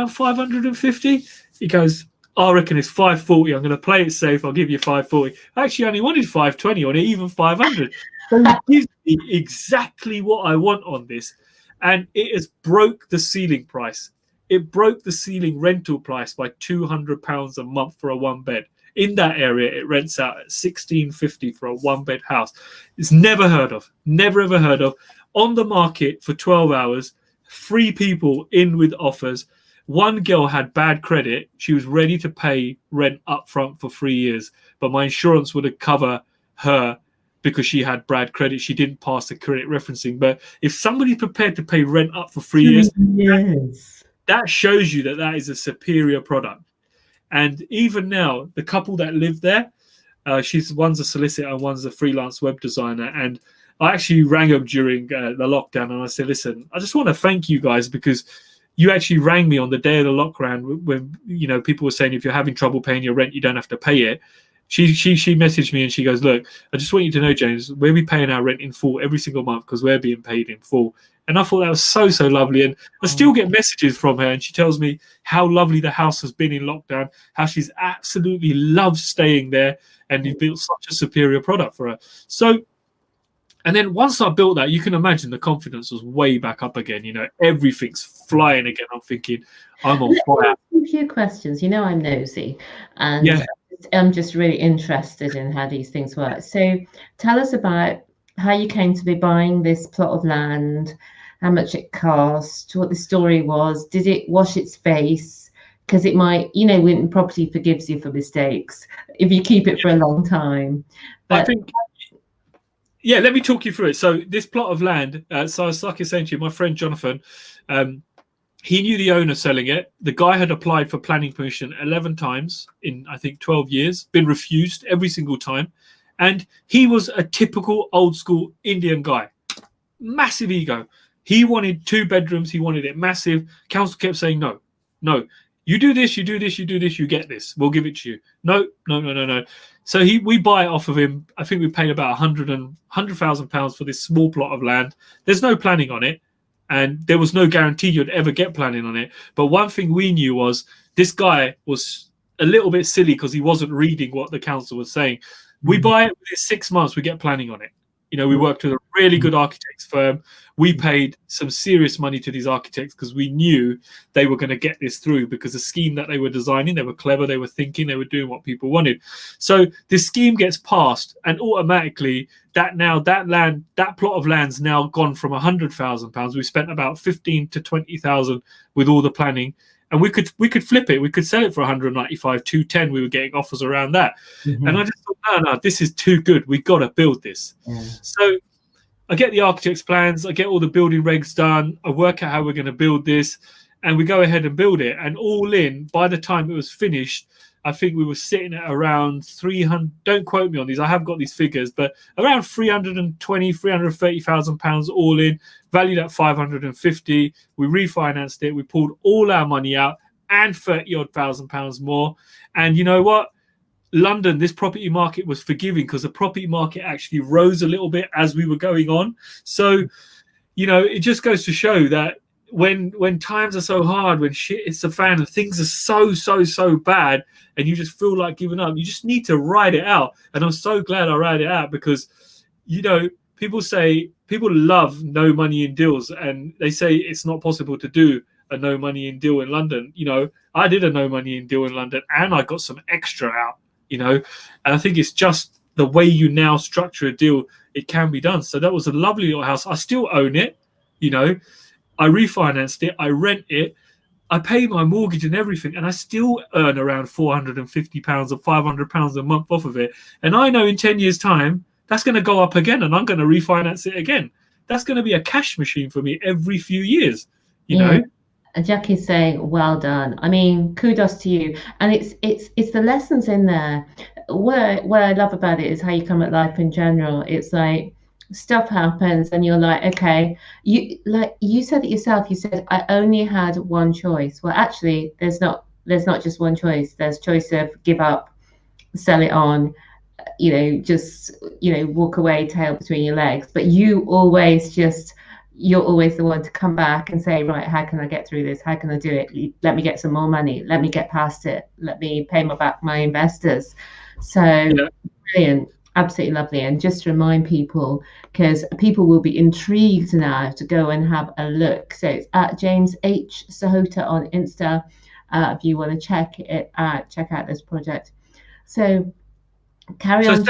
550. He goes, I reckon it's 540. I'm going to play it safe. I'll give you 540. I actually only wanted 520 on it, even 500. So he gives me exactly what I want on this. And it has broke the ceiling price. It broke the ceiling rental price by £200 a month for a 1-bed. In that area, it rents out at $1,650 for a 1-bed house. It's never ever heard of. On the market for 12 hours, 3 people in with offers. One girl had bad credit. She was ready to pay rent up front for 3 years, but my insurance would have covered her because she had bad credit. She didn't pass the credit referencing. But if somebody's prepared to pay rent up for 3 years, that shows you that is a superior product. And even now, the couple that live there, one's a solicitor and one's a freelance web designer. And I actually rang them during the lockdown, and I said, listen, I just want to thank you guys because you actually rang me on the day of the lockdown when people were saying if you're having trouble paying your rent, you don't have to pay it. She messaged me and she goes, look, I just want you to know, James, we'll be paying our rent in full every single month because we're being paid in full. And I thought that was so lovely. And I still get messages from her, and she tells me how lovely the house has been in lockdown, how she's absolutely loved staying there, and you've built such a superior product for her. So, and then once I built that, you can imagine the confidence was way back up again. Everything's flying again. I'm thinking, I'm on fire. A few questions. I'm nosy, and I'm just really interested in how these things work. So tell us about how you came to be buying this plot of land, how much it cost, what the story was. Did it wash its face? Because it might, when property forgives you for mistakes if you keep it for a long time. But I think, let me talk you through it. So this plot of land, so I was like saying to you, my friend Jonathan, he knew the owner selling it. The guy had applied for planning permission 11 times in, I think, 12 years, been refused every single time. And he was a typical old school Indian guy, massive ego. He wanted 2 bedrooms. He wanted it massive. Council kept saying, no, no, you do this, you do this, you do this, you get this. We'll give it to you. No, no, no, no, no. So we buy it off of him. I think we paid about £100,000 for this small plot of land. There's no planning on it. And there was no guarantee you'd ever get planning on it. But one thing we knew was this guy was a little bit silly because he wasn't reading what the council was saying. We buy it within 6 months, we get planning on it. You know, we worked with a really good architects firm. We paid some serious money to these architects because we knew they were going to get this through, because the scheme that they were designing, they were clever, they were thinking, they were doing what people wanted. So this scheme gets passed, and automatically that plot of land's now gone from £100,000. We spent about 15 to 20,000 with all the planning. And we could flip it. We could sell it for 195, 210. We were getting offers around that. And I just thought, no, this is too good. We've got to build this. So I get the architect's plans. I get all the building regs done. I work out how we're going to build this. And we go ahead and build it. And all in, by the time it was finished, I think we were sitting at around 300. Don't quote me on these. I have got these figures, but around 320, 330,000 pounds all in, valued at 550. We refinanced it. We pulled all our money out and 30 odd thousand pounds more. And you know what? London, this property market was forgiving because the property market actually rose a little bit as we were going on. So, you know, it just goes to show that when times are so hard, when shit hits the fan and things are so bad and you just feel like giving up, you just need to ride it out. And I'm so glad I ride it out because, you know, people love no money in deals, and they say it's not possible to do a no money in deal in London. You know, I did a no money in deal in London and I got some extra out, you know, and I think it's just the way you now structure a deal, it can be done. So that was a lovely little house. I still own it, you know. I refinanced it, I rent it, I pay my mortgage and everything, and I still earn around £450 or £500 a month off of it. And I know in 10 years' time, that's going to go up again, and I'm going to refinance it again. That's going to be a cash machine for me every few years, you know? Jackie's saying, well done. I mean, kudos to you. And it's the lessons in there. What I love about it is how you come at life in general. It's like, stuff happens and you're like, okay, you said it yourself. You said I only had one choice. Well, actually, there's not just one choice. There's choice of give up, sell it on, you know, just, you know, walk away, tail between your legs. But you're always the one to come back and say, right, how can I get through this? How can I do it? Let me get some more money. Let me get past it. Let me pay back my investors. So brilliant. Absolutely lovely. And just to remind people, because people will be intrigued now to go and have a look. So it's at James H. Sahota on Insta. If you want to check out this project. So carry on.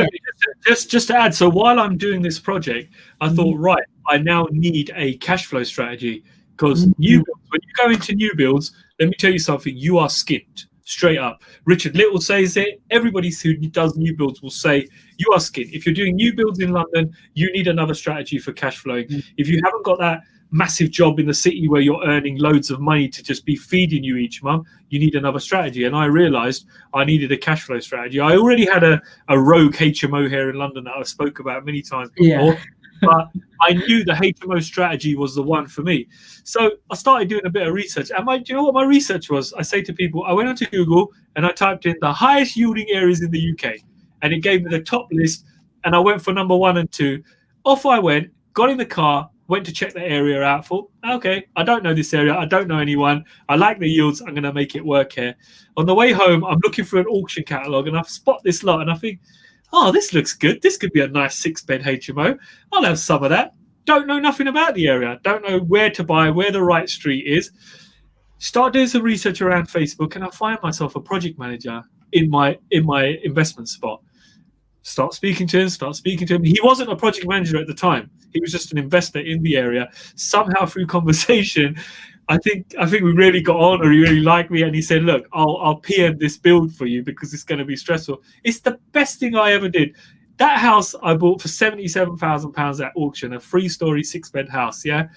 Just to add, so while I'm doing this project, I thought, right, I now need a cash flow strategy, because new builds, when you go into new builds, let me tell you something, you are skint. Straight up. Richard Little says it. Everybody who does new builds will say you are skint. If you're doing new builds in London, you need another strategy for cash flowing. If you haven't got that massive job in the city where you're earning loads of money to just be feeding you each month, you need another strategy. And I realized I needed a cash flow strategy. I already had a rogue HMO here in London that I spoke about many times before. But I knew the HMO strategy was the one for me. So I started doing a bit of research. And do you know what my research was? I say to people, I went onto Google and I typed in the highest yielding areas in the UK. And it gave me the top list. And I went for number 1 and 2. Off I went, got in the car, went to check the area out. Thought, okay, I don't know this area. I don't know anyone. I like the yields. I'm going to make it work here. On the way home, I'm looking for an auction catalogue and I spot this lot and I think, oh, this looks good. This could be a nice 6-bed HMO. I'll have some of that. Don't know nothing about the area. Don't know where to buy, where the right street is. Start doing some research around Facebook, and I find myself a project manager in my investment spot. Start speaking to him. He wasn't a project manager at the time. He was just an investor in the area. Somehow through conversation, I think we really got on, or he really liked me, and he said, look, I'll PM this build for you because it's going to be stressful. It's the best thing I ever did. That house I bought for £77,000 at auction, a 3-story 6-bed house. Yeah.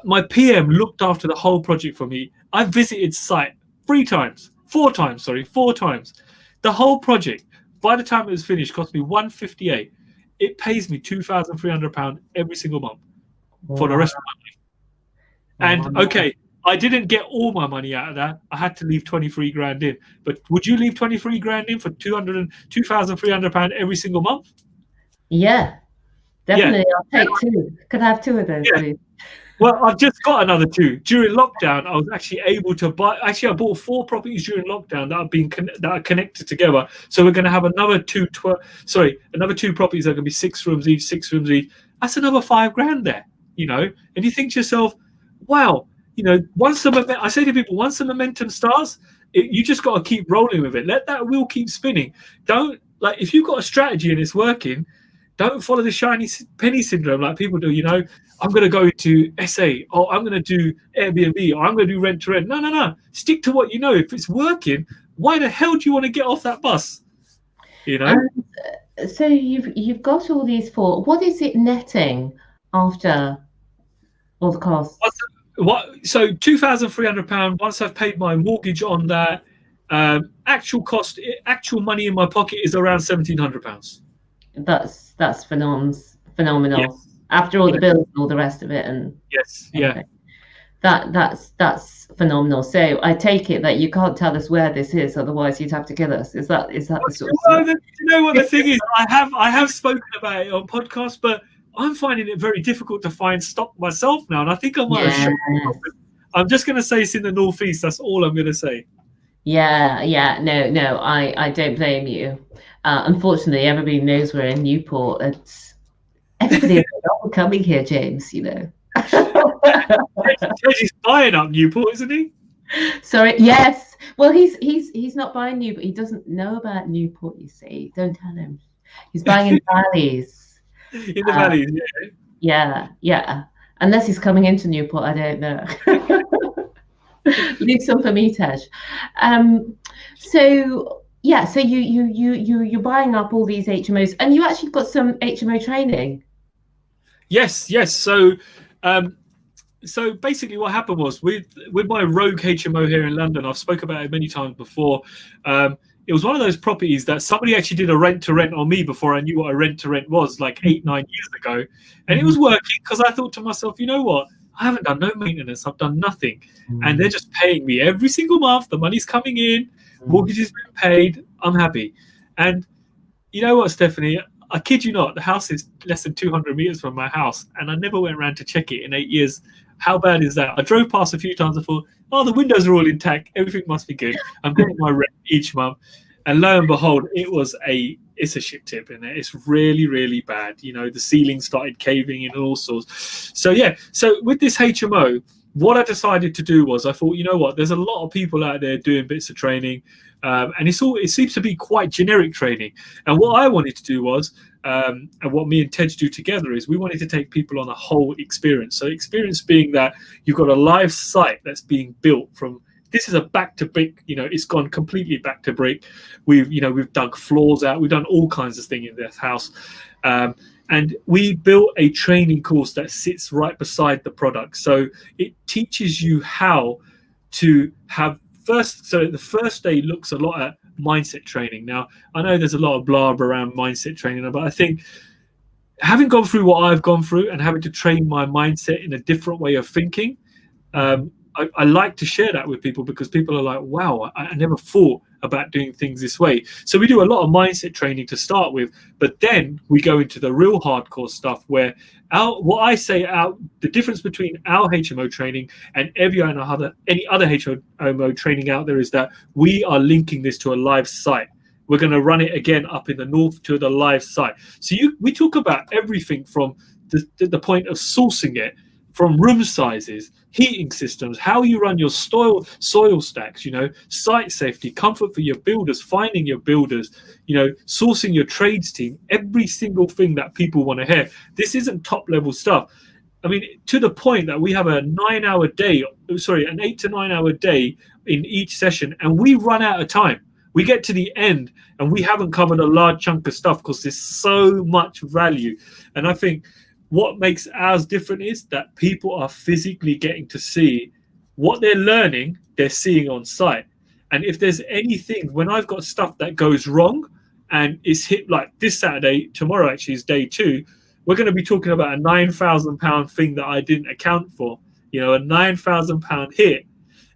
My PM looked after the whole project for me. I visited site 4 times. The whole project. by the time it was finished, cost me £158. It pays me £2,300 every single month for the rest of my life. And okay, I didn't get all my money out of that. I had to leave 23 grand in. But would you leave 23 grand in for £2,300 every single month? Yeah, definitely. Yeah. I'll take two. Could I have two of those, please? Well, I've just got another two. During lockdown, I was actually able to buy. Actually, I bought 4 properties during lockdown that are connected together. So we're going to have another two properties that are going to be 6 rooms each, 6 rooms each. That's another 5 grand there, And you think to yourself, wow, I say to people, once the momentum starts, you just got to keep rolling with it. Let that wheel keep spinning. Don't if you've got a strategy and it's working, don't follow the shiny penny syndrome like people do. I'm going to go to SA, or I'm going to do Airbnb, or I'm going to do rent to rent. No. Stick to what you know. If it's working, why the hell do you want to get off that bus? So you've got all these 4. What is it netting after all the costs? So £2,300. Once I've paid my mortgage on that, actual money in my pocket is around £1,700. That's phenomenal. Yes. After all the bills and all the rest of it, and that's phenomenal. So I take it that you can't tell us where this is, otherwise you'd have to kill us. Is that the sort of stuff? You know what the thing is? I have spoken about it on podcasts, but I'm finding it very difficult to find stock myself now, and I think I might have. I'm just going to say it's in the northeast. That's all I'm going to say. Yeah. No. I don't blame you. Unfortunately, everybody knows we're in Newport. Everybody is coming here, James. He's buying up Newport, isn't he? Sorry. Yes. Well, he's not buying Newport. He doesn't know about Newport. You see, don't tell him. He's buying in valleys. In the valleys, yeah. Unless he's coming into Newport, I don't know. Leave some for me, Tej. So you're buying up all these HMOs, and you actually got some HMO training. Yes. So basically, what happened was with my rogue HMO here in London, I've spoke about it many times before. It was one of those properties that somebody actually did a rent to rent on me before I knew what a rent to rent was, like 8-9 years ago, and it was working because I thought to myself, you know what? I haven't done no maintenance. I've done nothing. And they're just paying me every single month. The money's coming in. Mortgage has been paid. I'm happy. And you know what, Stephanie? I kid you not. The house is less than 200 meters from my house. And I never went around to check it in 8 years. How bad is that? I drove past a few times. I thought, oh, the windows are all intact. Everything must be good. I'm getting my rent each month. And lo and behold, it's a shit tip in there. It's really, really bad. The ceiling started caving in and all sorts. So with this HMO, what I decided to do was I thought, you know what, there's a lot of people out there doing bits of training, and it seems to be quite generic training. And what I wanted to do was, and what me and Tej do together is we wanted to take people on a whole experience. So experience being that you've got a live site that's being built from. This is a back to brick, it's gone completely back to brick. We've dug floors out. We've done all kinds of things in this house. And we built a training course that sits right beside the product. So it teaches you how to have the first day looks a lot at mindset training. Now, I know there's a lot of blab around mindset training, but I think having gone through what I've gone through and having to train my mindset in a different way of thinking, I like to share that with people because people are like, wow, I never thought about doing things this way. So we do a lot of mindset training to start with, but then we go into the real hardcore stuff where the difference between our HMO training and any other HMO training out there is that we are linking this to a live site. We're going to run it again up in the north to the live site. So we talk about everything from the point of sourcing it, from room sizes, heating systems, how you run your soil stacks, site safety, comfort for your builders, finding your builders, sourcing your trades team, every single thing that people want to hear. This isn't top level stuff. I mean, to the point that we have an 8 to 9 hour day in each session, and we run out of time. We get to the end and we haven't covered a large chunk of stuff because there's so much value. And I think what makes ours different is that people are physically getting to see what they're learning, they're seeing on site. And if there's anything, when I've got stuff that goes wrong, and it's hit like this Saturday. Tomorrow actually is day 2. We're going to be talking about a £9,000 thing that I didn't account for. You know, a £9,000 hit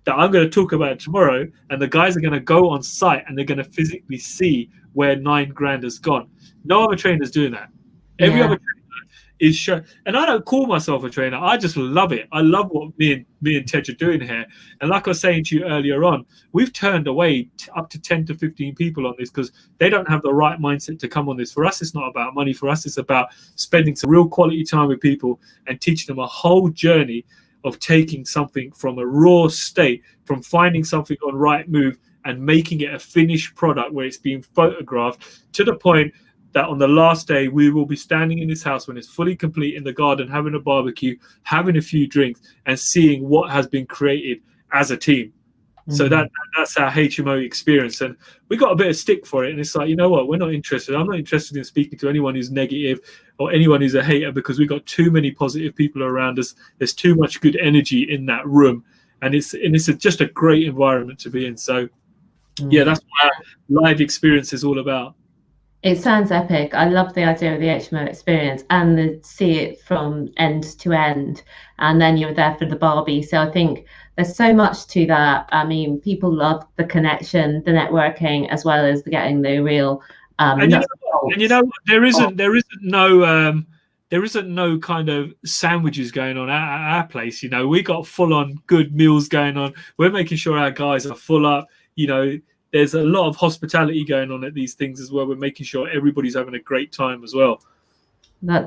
that I'm going to talk about tomorrow, and the guys are going to go on site and they're going to physically see where 9 grand has gone. No other trainer's doing that. Every other trainer is show, and I don't call myself a trainer. I just love it. I love what me and Tej are doing here. And like I was saying to you earlier on, we've turned away up to 10 to 15 people on this because they don't have the right mindset to come on this. For us, it's not about money. For us, it's about spending some real quality time with people and teaching them a whole journey of taking something from a raw state, from finding something on Rightmove and making it a finished product where it's being photographed to the point that on the last day we will be standing in this house when it's fully complete in the garden, having a barbecue, having a few drinks, and seeing what has been created as a team. So that's our HMO experience, and we got a bit of stick for it. And it's like, you know what, we're not interested. I'm not interested in speaking to anyone who's negative or anyone who's a hater, because we've got too many positive people around us. There's too much good energy in that room, and it's just a great environment to be in. So yeah, that's what our live experience is all about. It sounds epic. I love the idea of the HMO experience and see it from end to end. And then you're there for the Barbie. So I think there's so much to that. I mean, people love the connection, the networking, as well as getting the real. And you know, there isn't no kind of sandwiches going on at our place. You know, we got full on good meals going on. We're making sure our guys are full up. You know, there's a lot of hospitality going on at these things as well. We're making sure everybody's having a great time as well. That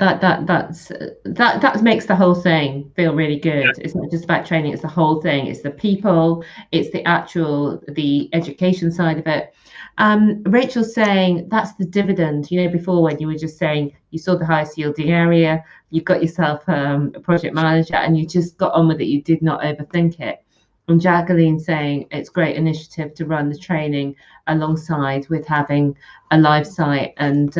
makes the whole thing feel really good. Yeah. It's not just about training, it's the whole thing. It's the people, it's the education side of it. Rachel's saying that's the dividend. You know, before when you were just saying you saw the highest yielding area, you got yourself a project manager and you just got on with it. You did not overthink it. And Jacqueline saying it's great initiative to run the training alongside with having a live site. And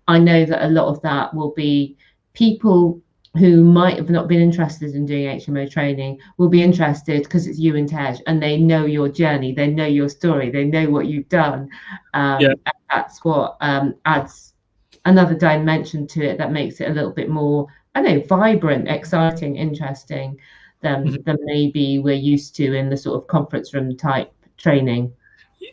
I know that a lot of that will be people who might have not been interested in doing HMO training will be interested because it's you and Tej, and they know your journey, they know your story, they know what you've done. And that's what adds another dimension to it that makes it a little bit more, I don't know, vibrant, exciting, interesting than maybe we're used to in the sort of conference room type training.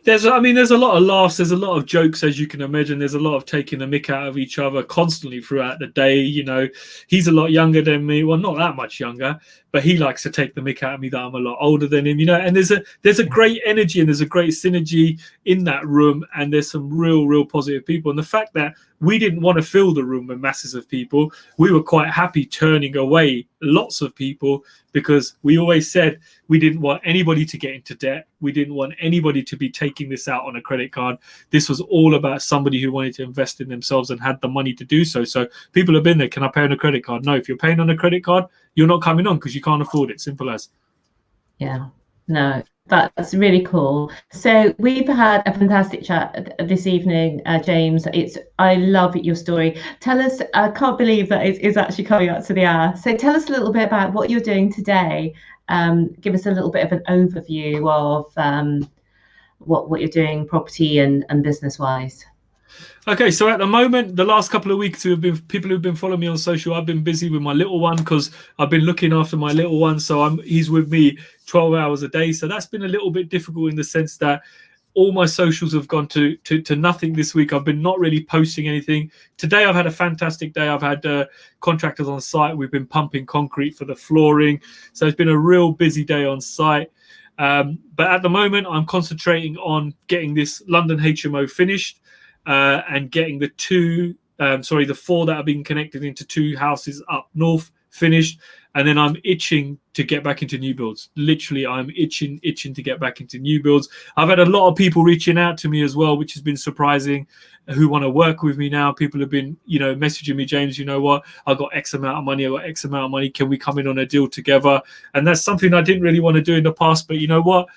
There's a lot of laughs, there's a lot of jokes, as you can imagine. There's a lot of taking the mick out of each other constantly throughout the day. You know, he's a lot younger than me. Well, not that much younger, but he likes to take the mick out of me that I'm a lot older than him, you know. And there's a great energy and there's a great synergy in that room, and there's some real positive people. And the fact that we didn't want to fill the room with masses of people, we were quite happy turning away lots of people, because we always said we didn't want anybody to get into debt. We didn't want anybody to be taking this out on a credit card. This was all about somebody who wanted to invest in themselves and had the money to do so. So people have been there, can I pay on a credit card? No, if you're paying on a credit card, you're not coming on because you can't afford it. Simple as. Yeah, no, that's really cool. So we've had a fantastic chat this evening, James. I love your story. Tell us, I can't believe that it's actually coming up to the hour. So tell us a little bit about what you're doing today. Give us a little bit of an overview of what you're doing property and business wise. Okay, so at the moment, the last couple of weeks, people who've been following me on social, I've been busy with my little one because I've been looking after my little one. So he's with me 12 hours a day. So that's been a little bit difficult in the sense that all my socials have gone to nothing this week. I've been not really posting anything. Today, I've had a fantastic day. I've had contractors on site. We've been pumping concrete for the flooring. So it's been a real busy day on site. But at the moment, I'm concentrating on getting this London HMO finished. And getting the four that are being connected into 2 houses up north finished. And then I'm itching to get back into new builds. Literally, I'm itching to get back into new builds. I've had a lot of people reaching out to me as well, which has been surprising, who want to work with me now. People have been, messaging me, James, you know what? I've got X amount of money. Can we come in on a deal together? And that's something I didn't really want to do in the past. But you know what?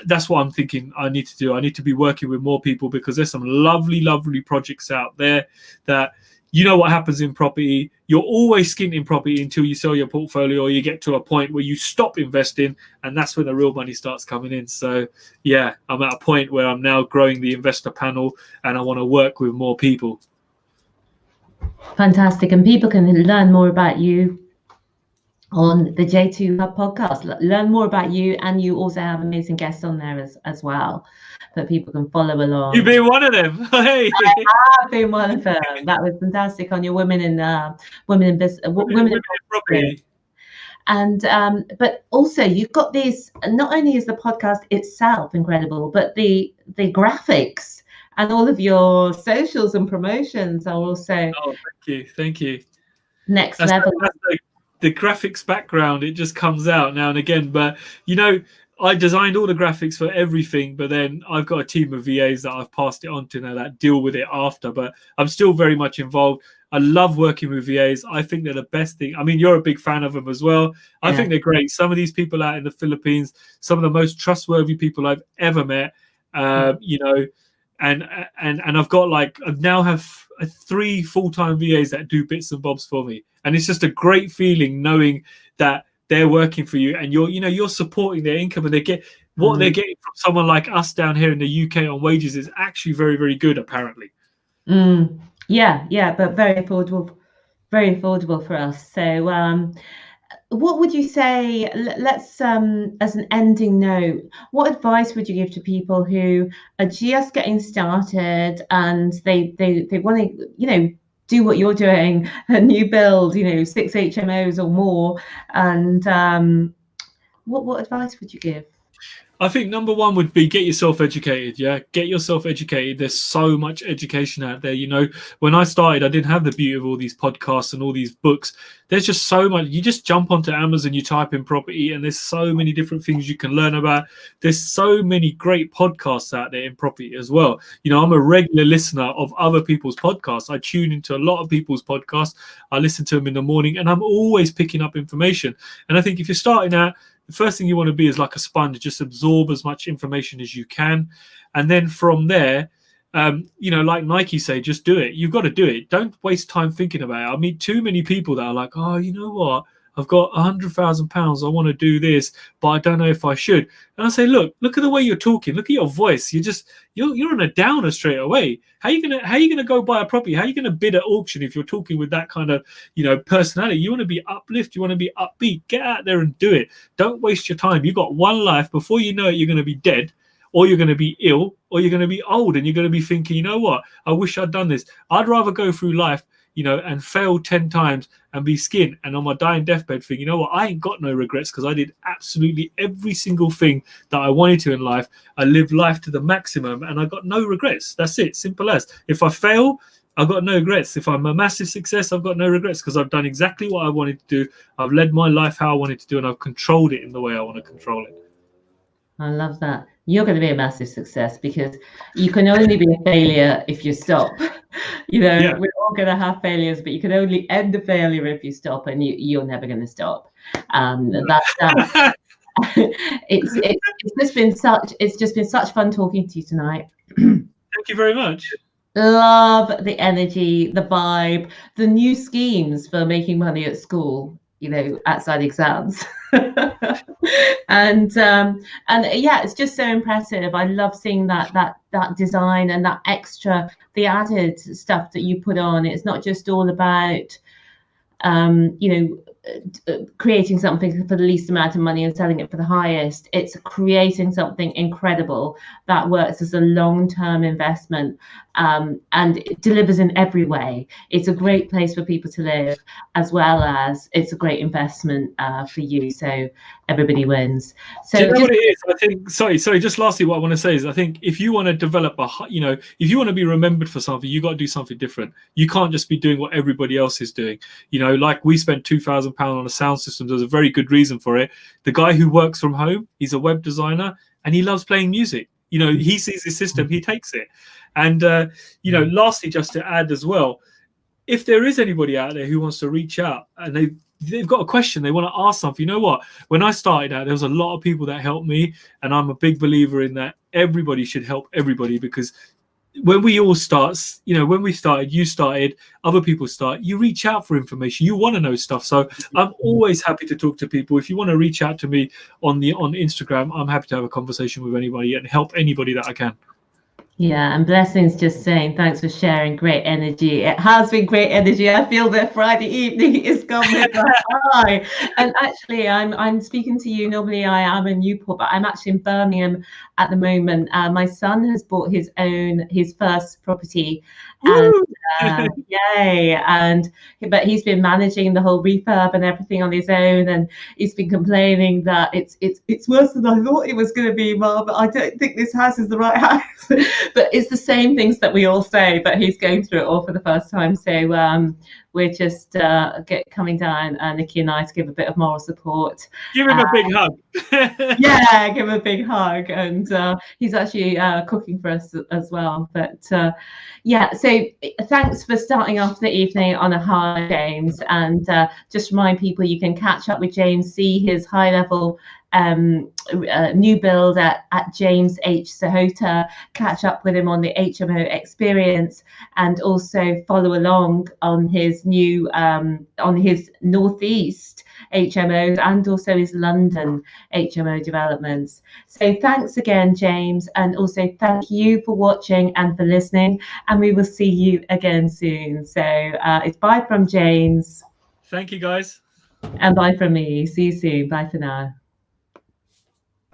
That's what I'm thinking I need to do. I need to be working with more people because there's some lovely projects out there that, you know what happens in property. You're always skint in property until you sell your portfolio, or you get to a point where you stop investing, and that's when the real money starts coming in. So yeah, I'm at a point where I'm now growing the investor panel, and I want to work with more people. Fantastic. And people can learn more about you on the J2 Hub podcast, learn more about you, and you also have amazing guests on there as well that people can follow along. You've been one of them. Hey. I have been one of them. That was fantastic on your women in property. And but also you've got this, not only is the podcast itself incredible, but the graphics and all of your socials and promotions are also thank you next level. The graphics background, it just comes out now and again, but you know, I designed all the graphics for everything, but then I've got a team of VAs that I've passed it on to now that deal with it after, but I'm still very much involved. I love working with VAs. I think they're the best thing. I mean, you're a big fan of them as well. I think they're great. Some of these people out in the Philippines, some of the most trustworthy people I've ever met, you know, and I've got I now have 3 full-time VAs that do bits and bobs for me. And it's just a great feeling knowing that they're working for you, and you're supporting their income, and they get what they're getting from someone like us down here in the UK on wages is actually very, very good, apparently. Yeah, but very affordable for us. So what would you say, let's as an ending note, what advice would you give to people who are just getting started and they want to, you know, do what you're doing, a new build, you know, 6 HMOs or more, and what advice would you give? I think number one would be get yourself educated. Yeah, get yourself educated. There's so much education out there. You know, when I started, I didn't have the beauty of all these podcasts and all these books. There's just so much. You just jump onto Amazon, you type in property, and there's so many different things you can learn about. There's so many great podcasts out there in property as well. You know, I'm a regular listener of other people's podcasts. I tune into a lot of people's podcasts. I listen to them in the morning, and I'm always picking up information. And I think if you're starting out, the first thing you want to be is like a sponge, just absorb as much information as you can. And then from there, you know, like Nike say, just do it. You've got to do it. Don't waste time thinking about it. I meet too many people that are like, oh, you know what? I've got £100,000. I want to do this, but I don't know if I should. And I say, look at the way you're talking. Look at your voice. You're on a downer straight away. How are you gonna go buy a property? How are you gonna bid at auction if you're talking with that kind of, you know, personality? You want to be uplift. You want to be upbeat. Get out there and do it. Don't waste your time. You've got one life. Before you know it, you're going to be dead, or you're going to be ill, or you're going to be old, and you're going to be thinking, you know what? I wish I'd done this. I'd rather go through life, you know, and fail 10 times and be skint and on my dying deathbed think, you know what, I ain't got no regrets because I did absolutely every single thing that I wanted to in life. I lived life to the maximum and I got no regrets. That's it, simple as. If I fail, I've got no regrets. If I'm a massive success, I've got no regrets because I've done exactly what I wanted to do. I've led my life how I wanted to do, and I've controlled it in the way I want to control it. I love that. You're going to be a massive success because you can only be a failure if you stop. You know, we're all going to have failures, but you can only end a failure if you stop, and you're never going to stop. It's just been such fun talking to you tonight. Thank you very much. Love the energy, the vibe, the new schemes for making money at school, you know, outside exams. and yeah, it's just so impressive. I love seeing that design and that extra, the added stuff that you put on. It's not just all about you know, creating something for the least amount of money and selling it for the highest. It's creating something incredible that works as a long-term investment, and it delivers in every way. It's a great place for people to live, as well as it's a great investment for you. So everybody wins. So do you know what it is? I think, sorry, just lastly, what I want to say is I think if you want to develop if you want to be remembered for something, you got to do something different. You can't just be doing what everybody else is doing. You know, like we spent £2,000 on a sound system. There's a very good reason for it. The guy who works from home, he's a web designer and he loves playing music. You know, he sees his system, he takes it. And, you know, lastly, just to add as well, if there is anybody out there who wants to reach out and they've got a question, they want to ask something, you know what? When I started out, there was a lot of people that helped me. And I'm a big believer in that everybody should help everybody, because when we all start, when we started, you started, other people start, you reach out for information, you want to know stuff. So I'm always happy to talk to people. If you want to reach out to me on Instagram, I'm happy to have a conversation with anybody and help anybody that I can. Yeah, and Blessings just saying thanks for sharing. Great energy. It has been great energy. I feel that Friday evening is gone with a high. And actually, I'm speaking to you. Normally, I am in Newport, but I'm actually in Birmingham at the moment. My son has bought his first property, and yay! But he's been managing the whole refurb and everything on his own, and he's been complaining that it's worse than I thought it was going to be, Mum. But I don't think this house is the right house. But it's the same things that we all say, but he's going through it all for the first time. So we're just coming down, Nikki and I, to give a bit of moral support. Give him a big hug. Yeah, give him a big hug. And he's actually cooking for us as well. But yeah, so thanks for starting off the evening on a high, James. And just remind people you can catch up with James, see his high-level new build at James H. Sahota, catch up with him on the HMO experience, and also follow along on his new on his Northeast HMOs and also his London HMO developments. So thanks again, James, and also thank you for watching and for listening, and we will see you again soon. So it's bye from James. Thank you, guys. And bye from me. See you soon. Bye for now.